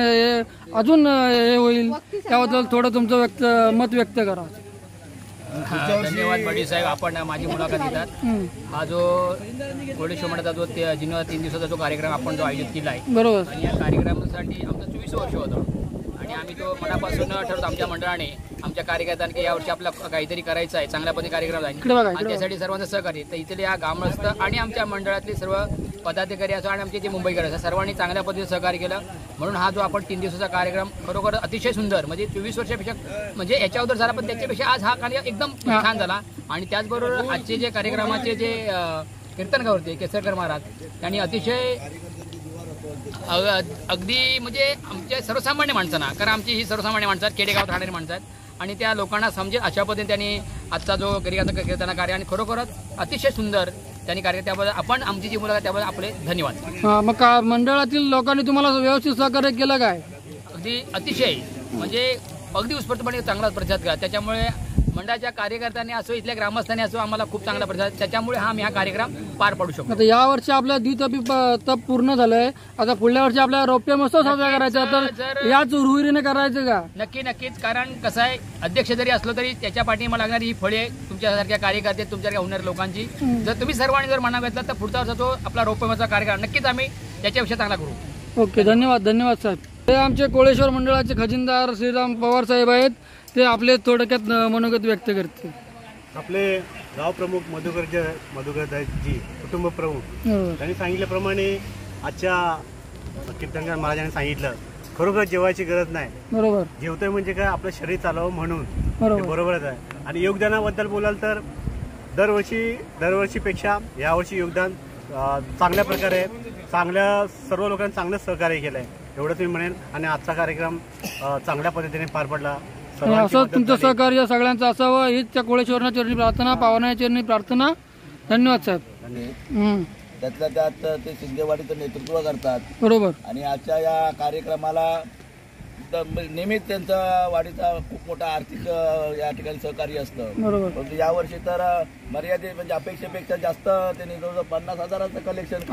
अजून हे होईल त्याबद्दल थोडं तुमचं मत व्यक्त करा. धन्यवाद बडी साहेब, आपण माझी मुलाखत घेतात. हा जो कोळेश्वर मंडळाचा जो 3 दिवसाचा जो कार्यक्रम आपण जो आयोजित केला आहे, बरोबर, आणि या कार्यक्रमासाठी आमचं 24 वर्ष होतं आणि आम्ही तो मनापासून ठरवतो आमच्या मंडळाने, आमच्या कार्यकर्त्यांनी की यावर्षी आपला काहीतरी करायचं आहे, चांगल्या पद्धतीने कार्यक्रम आहे आणि त्यासाठी सर्वांचं सहकार्य. तर इथले या ग्रामस्थ आणि आमच्या मंडळातले सर्व पदाधिकारी असो आणि आमचे जे मुंबईकर असो सर्वांनी चांगल्या पद्धतीने सहकार्य केलं. म्हणून हा जो आपण 3 दिवसाचा कार्यक्रम खरोखर अतिशय सुंदर, म्हणजे 24 वर्षापेक्षा म्हणजे याच्या अगोदर झाला, पण त्याच्यापेक्षा आज हा कार्यक्रम एकदम छान झाला. आणि त्याचबरोबर आजचे जे कार्यक्रमाचे जे कीर्तनकार होते केसरकर महाराज, त्यांनी अतिशय अगदी म्हणजे आमच्या सर्वसामान्य माणसांना, कारण आमची ही सर्वसामान्य माणसं आहेत, खेडेगावात राहणारी माणसं आहेत आणि त्या लोकांना समजेल अशा पद्धतीने त्यांनी आजचा जो कीर्तन कार्य आणि खरोखरच अतिशय सुंदर त्यांनी कार्य, त्याबद्दल आपण आमची जी मुलं आहेत त्याबद्दल आपले धन्यवाद. मग मंडळातील लोकांनी तुम्हाला व्यवस्थित सहकार्य केलं काय? अगदी अतिशय म्हणजे अगदी उत्स्फूर्तपणे चांगला प्रतिसाद केला. त्याच्यामुळे मंडळाच्या कार्यकर्त्यांनी असो, इथल्या ग्रामस्थांनी असो, आम्हाला खूप चांगला प्रतिसाद, त्याच्यामुळे आम्ही हा कार्यक्रम पार पाडू शकतो. आता या वर्षी आपल्या तप पूर्ण झालंय, आता पुढल्या वर्षी आपल्या रौप्य महोत्सव साजरा करायचा, तर याच उर्वरीने करायचं का? नक्कीच. कारण कसं आहे, अध्यक्ष जरी असलो तरी त्याच्या पाठीमागे लागणारी ही फळे तुमच्यासारख्या कार्यकर्ते, तुमच्यासारख्या होणाऱ्या लोकांची, जर तुम्ही सर्वांनी जर मना घेतला तर पुढचा वर्षा जो आपला रौप्य महोत्सव कार्यक्रम नक्कीच आम्ही त्याच्यापेक्षा चांगला करू. ओके, धन्यवाद साहेब. हे आमचे कोळेश्वर मंडळाचे खजिनदार श्रीराम पवार साहेब आहेत, ते आपले थोडक्यात मनोगत व्यक्त करते. आपले गाव प्रमुख मधुकरजी कुटुंब प्रमुख त्यांनी सांगितल्याप्रमाणे आजच्या कीर्तनकार महाराजांनी सांगितलं, खरोखर जेवायची गरज नाही. बरोबर. जेवतोय म्हणजे काय, आपलं शरीर चालवावं म्हणून. बरोबरच आहे. आणि योगदानाबद्दल बोलाल तर दरवर्षीपेक्षा यावर्षी योगदान चांगल्या प्रकारे सर्व लोकांनी चांगलं सहकार्य केलंय एवढंच मी म्हणेन. आणि आजचा कार्यक्रम चांगल्या पद्धतीने पार पडला. असं तुमचं सहकार्य सगळ्यांचं असावं हीच त्या कोळेश्वरना चरणी प्रार्थना, पावनाच्या चरणी प्रार्थना. धन्यवाद साहेब. त्यातल्या त्यात ते शिंदेवाडीचं नेतृत्व करतात. बरोबर. आणि आजच्या या कार्यक्रमाला नेहमीच त्यांचा वाडीचा खूप मोठा आर्थिक या ठिकाणी सहकार्य असतं. बरोबर. परंतु यावर्षी तर मर्यादित म्हणजे अपेक्षेपेक्षा जास्त त्यांनी जवळजवळ 50,000चं कलेक्शन,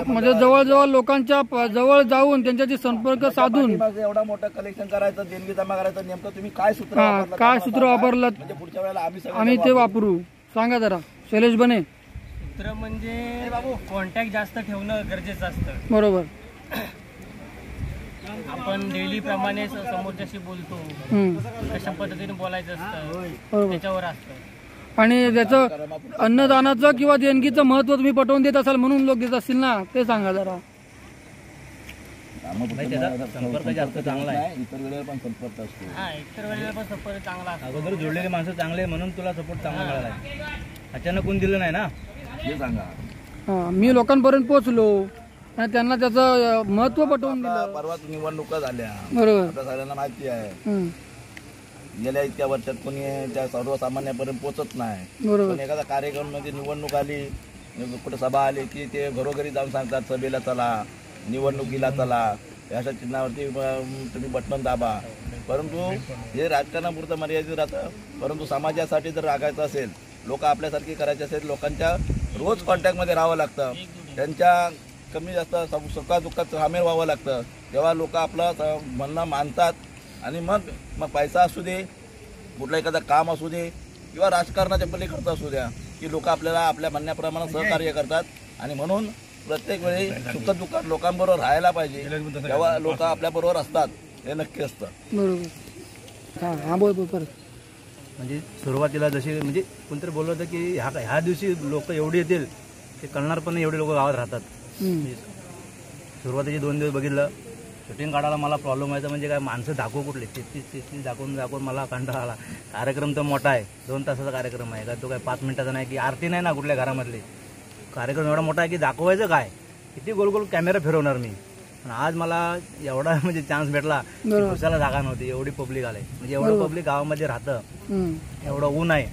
म्हणजे जवळजवळ लोकांच्या जवळ जाऊन त्यांच्याशी संपर्क साधून एवढा मोठं कलेक्शन करायचं, देणगी जमा करायचं, नेमकं तुम्ही काय सूत्र वापरलं म्हणजे पुढच्या वेळेला आम्ही ते वापरू, सांगा जरा. शैलेश बने. सूत्र म्हणजे कॉन्टॅक्ट जास्त ठेवणं गरजेचं असतं. बरोबर. आपण डेली प्रमाणे समोरच्याशी बोलतो, कशा पद्धतीने बोलायचं असतं त्याच्यावर असतं. आणि त्याचं अन्नदानाचं किंवा देणगीचं महत्व तुम्ही पटवून देत असाल म्हणून लोक देत असतील ना, ते सांगा जरा. संपर्क जास्त चांगला आहे, इतर वेळेला पण संपर्क असतो. इतर वेळेला पण संपर्क चांगला असतो. अगोदर जोडलेले माणसं चांगले म्हणून तुला सपोर्ट चांगला मिळाला. अचानक कोण दिलं नाही ना, हे सांगा. मी लोकांपर्यंत पोहोचलो आणि त्यांना त्याचं महत्व पटवून दिलं. परवा निवडणुका झाल्या. बरोबर. आपल्या सगळ्यांना माहिती आहे, गेल्या इतक्या वर्षात कोणी त्या सर्वसामान्यापर्यंत पोहोचत नाही. पण एखादा कार्यक्रम म्हणजे निवडणूक आली, कुठे सभा आली की ते घरोघरी जाऊन सांगतात सभेला चला, निवडणुकीला चला, अशा चिन्हावरती तुम्ही बटन दाबा. परंतु हे राजकारणापुरतं मर्यादित राहतं. परंतु समाजासाठी जर रागायचं असेल, लोक आपल्यासारखी करायचे असेल, लोकांच्या रोज कॉन्टॅक्टमध्ये राहावं लागतं, त्यांच्या कमी जास्त सुखादुःखात सामील व्हावं लागतं. तेव्हा लोक आपलं म्हणणं मानतात. आणि मग पैसा असू दे, कुठलं एखादं काम असू दे किंवा राजकारणाच्या पलीकडचं असू द्या, की लोक आपल्याला आपल्या म्हणण्याप्रमाणे सहकार्य करतात. आणि म्हणून प्रत्येक वेळी सुखदुःखात लोकांबरोबर राहायला पाहिजे. तेव्हा लोक आपल्याबरोबर असतात, हे नक्की असतं. बरोबर. म्हणजे सुरुवातीला जशी म्हणजे कोणतरी बोललं होतं की ह्या दिवशी लोक एवढी येतील ते कळणार पण एवढे लोक गावात राहतात. सुरुवातीचे 2 दिवस बघितलं, शूटिंग काढायला मला प्रॉब्लेम व्हायचा. म्हणजे काय माणसं दाखवू कुठले 33 दाखवून मला कंटाळा आला. कार्यक्रम तर मोठा आहे, 2 तासाचा कार्यक्रम आहे का, तो काय 5 मिनिटाचा नाही की आरती नाही ना कुठल्या घरामधली. कार्यक्रम एवढा मोठा आहे की दाखवायचं काय, किती गोल गोल कॅमेरा फिरवणार मी. पण आज मला एवढा म्हणजे चान्स भेटला, खुशाला जागा नव्हती, एवढी पब्लिक आले. म्हणजे एवढं पब्लिक गावामध्ये राहतं, एवढं ऊन आहे,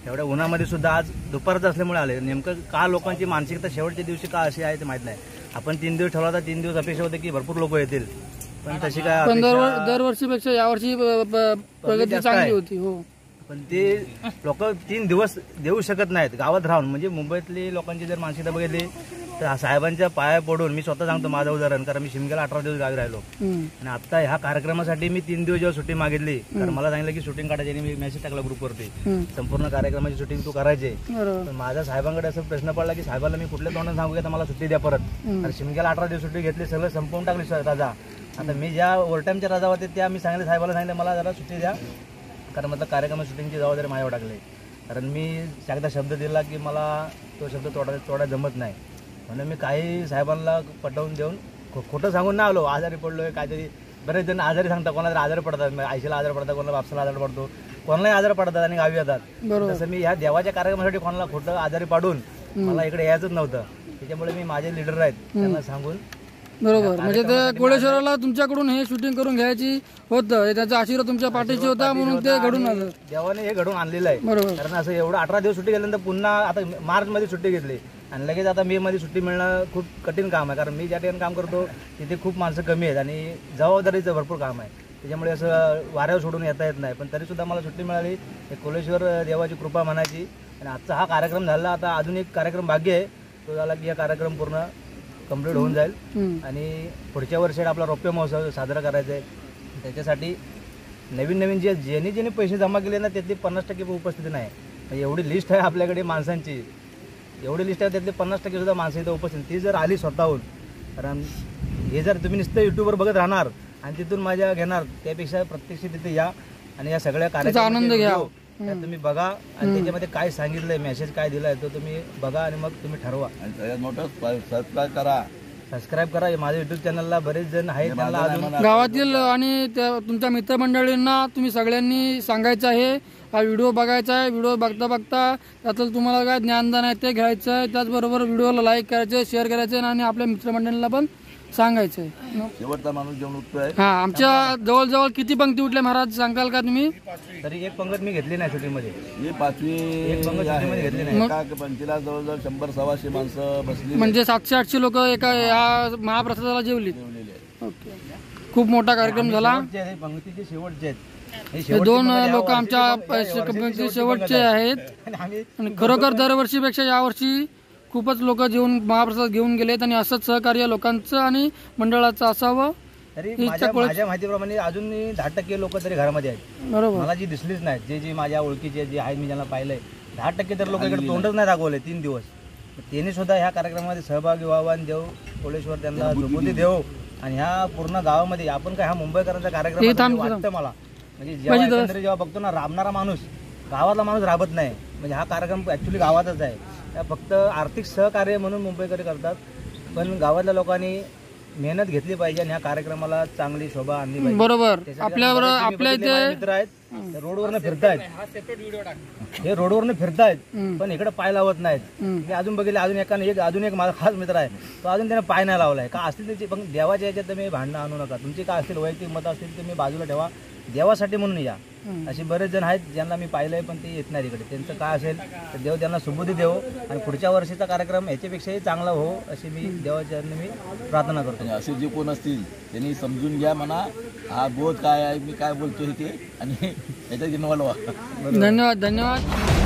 एवढ्या उन्हामध्ये सुद्धा आज दुपारचं असल्यामुळे आले. नेमकं का लोकांची मानसिकता शेवटच्या दिवशी का अशी आहे ते माहित नाही. आपण 3 दिवस ठेवला तर 3 दिवस अपेक्षा होते की भरपूर लोक येतील, पण तशी काय दरवर्षीपेक्षा यावर्षी प्रगती चांगली होती. हो, पण ते लोक 3 दिवस देऊ शकत नाहीत गावात राहून. म्हणजे मुंबईतली लोकांची जर मानसिकता बघितली तर साहेबांच्या पाया पडून, मी स्वतः सांगतो माझं उदाहरण, कारण मी शिमग्याला 18 दिवस गावी राहिलो. आणि आता ह्या कार्यक्रमासाठी मी 3 दिवस जेव्हा शूटिंग मागितली, कारण मला सांगितलं की शूटिंग काढायची, मी मेसेज टाकला ग्रुपवरती, संपूर्ण कार्यक्रमाची शूटिंग तू करायची. पण माझ्या साहेबांकडे असं प्रश्न पडला की साहेबांना मी कुठल्या तोंडाने सांगू की मला सुट्टी द्या परत. तर शिमग्याला 18 दिवस सुट्टी घेतली, सगळं संपवून टाकली राजा. आता मी ज्या ओव्हरटाईमच्या रजा होते त्या मी साहेबाला सांगितलं मला जरा सुट्टी द्या, कारण म्हटलं कार्यक्रम शूटिंगची जबाबदारी माझ्यावर टाकली. कारण मी एकदा शब्द दिला की मला तो शब्द तोडा जमत नाही, म्हणून मी काही साहेबांना पटवून देऊन खोटं सांगून ना आलो. आजारी पडलोय काहीतरी, बरेच जण आजारी सांगतात, कोणाला तरी आजारी पडतात, आईशीला आजार पडतात, कोणाला बापसाला आजार पडतो, कोणालाही आजार पडतात आणि गावी येतात. तसं मी ह्या देवाच्या कार्यक्रमासाठी कोणाला खोटं आजारी पाडून मला इकडे यायचंच नव्हतं. त्याच्यामुळे मी माझे लीडर आहेत त्यांना सांगून बरोबर, म्हणजे ते कोळेश्वराला तुमच्याकडून हे शूटिंग करून घ्यायची होतं, त्याचा आशीर्वाद तुमच्या पाठीशी होता म्हणून ते घडून आलं. देवाने हे घडून आणलेलं आहे. बरोबर, कारण असं एवढं 18 दिवस सुट्टी गेल्यानंतर पुन्हा आता मार्चमध्ये सुट्टी घेतली आणि लगेच आता मे मध्ये सुट्टी मिळणं खूप कठीण काम आहे. कारण मी ज्या ठिकाणी काम करतो तिथे खूप माणसं कमी आहेत आणि जबाबदारीचं भरपूर काम आहे. त्याच्यामुळे असं वाऱ्यावर सोडून येता येत नाही. पण तरीसुद्धा मला सुट्टी मिळाली, कोळेश्वर देवाची कृपा म्हणायची. आणि आजचा हा कार्यक्रम झाला, आता अजून एक कार्यक्रम बाकी आहे, तो झाला की हा कार्यक्रम पूर्ण कंप्लीट होऊन जाईल. आणि पुढच्या वर्षी आपला रौप्य महोत्सव साजरा करायचा आहे. त्याच्यासाठी नवीन ज्यांनी पैसे जमा केले ना त्यातली 50% उपस्थिती नाही. म्हणजे एवढी लिस्ट आहे आपल्याकडे माणसांची, एवढी लिस्ट आहे, त्यातली 50% सुद्धा माणसं इथं उपस्थित. ती जर आली स्वतःहून, कारण हे जर तुम्ही नुसतं युट्यूबवर बघत राहणार आणि तिथून माझ्या घेणार, त्यापेक्षा प्रत्यक्ष तिथे या आणि या सगळ्या कार्यक्रमाचा आनंद घ्या. तुम्ही बघा आणि त्याच्यामध्ये काय सांगितलंय, मेसेज काय दिलाय तो तुम्ही बघा आणि मग तुम्ही ठरवा. आणि सगळ्यात मोठं सबस्क्राईब करा. माझ्या युट्यूब चॅनलला बरेच जण आहेत, त्यांना अजून गावातील आणि तुमच्या मित्रमंडळींना तुम्ही सगळ्यांनी सांगायचं आहे, हा व्हिडिओ बघायचा आहे. व्हिडिओ बघता त्यातलं तुम्हाला काय ज्ञानदान आहे ते घ्यायचं आहे. त्याचबरोबर व्हिडिओला लाईक करायचं, शेअर करायचं आणि आपल्या मित्रमंडळींना पण सांगायचं आहे. शेवटचा माणूस जेवण उठतोय. हा, आमच्या जवळजवळ किती पंक्ती उठल्या महाराज सांगाल का तुम्ही? तरी एक पंगत मी घेतली नाही शूटिंगमध्ये, ही 5वी एक पंगत शूटिंगमध्ये घेतली नाही. एका पंक्तीला जवळजवळ 100-125 माणसं बसली, म्हणजे 700-800 लोक एका या महाप्रसादाला जेवली. ओके, खूप मोठा कार्यक्रम झाला. पंक्तीचे शेवटचे आहेत हे 2 लोक आमच्या पंक्ती शेवटचे आहेत आणि खरोखर दरवर्षीपेक्षा यावर्षी खूपच लोक जेवून महाप्रसाद घेऊन गेलेत आणि असंच सहकार्य लोकांचं आणि मंडळाचं असावं. तरी माझ्या माहितीप्रमाणे अजून 10% लोक तरी घरामध्ये आहेत. बरोबर, मला जी दिसलीच नाहीत, जे माझ्या ओळखीचे जे आहेत, मी ज्यांना पाहिलंय, 10% तर लोक इकडे तोंडच नाही दाखवले 3 दिवस. त्यांनी सुद्धा ह्या कार्यक्रमामध्ये सहभागी व्हावा आणि देव कोळेश्वर त्यांना सुबुद्धी देव. आणि ह्या पूर्ण गावामध्ये आपण काय हा मुंबईकरांचा कार्यक्रम वाटतं मला, म्हणजे जेव्हा बघतो ना राबणारा माणूस, गावातला माणूस राबत नाही. म्हणजे हा कार्यक्रम ऍक्च्युली गावातच आहे. फक्त आर्थिक सहकार्य म्हणून मुंबईकर करतात, पण गावातल्या लोकांनी मेहनत घेतली पाहिजे आणि ह्या कार्यक्रमाला चांगली शोभा आणली पाहिजे. बरोबर, आपल्या इथे मित्र आहेत, रोडवरनं फिरतायत, हे रोडवरनं फिरतायत पण इकडे पाय लावत नाहीत. मी अजून बघितले, अजून एक माझा खास मित्र आहे, तो अजून त्याने पाय नाही लावलाय. का असतील त्याची, पण देवाच्या याच्यात तुम्ही भांडणं आणू नका. तुमची काय असतील वैयक्तिक मत असतील तुम्ही बाजूला ठेवा, देवासाठी म्हणून या. असे बरेच जण आहेत ज्यांना मी पाहिलंय पण ते येत नाही इकडे. त्यांचं काय असेल तर देव त्यांना सुबुद्धी देव आणि पुढच्या वर्षीचा कार्यक्रम ह्याच्यापेक्षाही चांगला हो अशी मी देवाच्या मी प्रार्थना करतो. असे जे कोण असतील त्यांनी समजून घ्या, म्हणा हा बोध काय आहे, मी काय बोलतोय ते, आणि याच्यात इन्व्हॉल्व व्हा. धन्यवाद.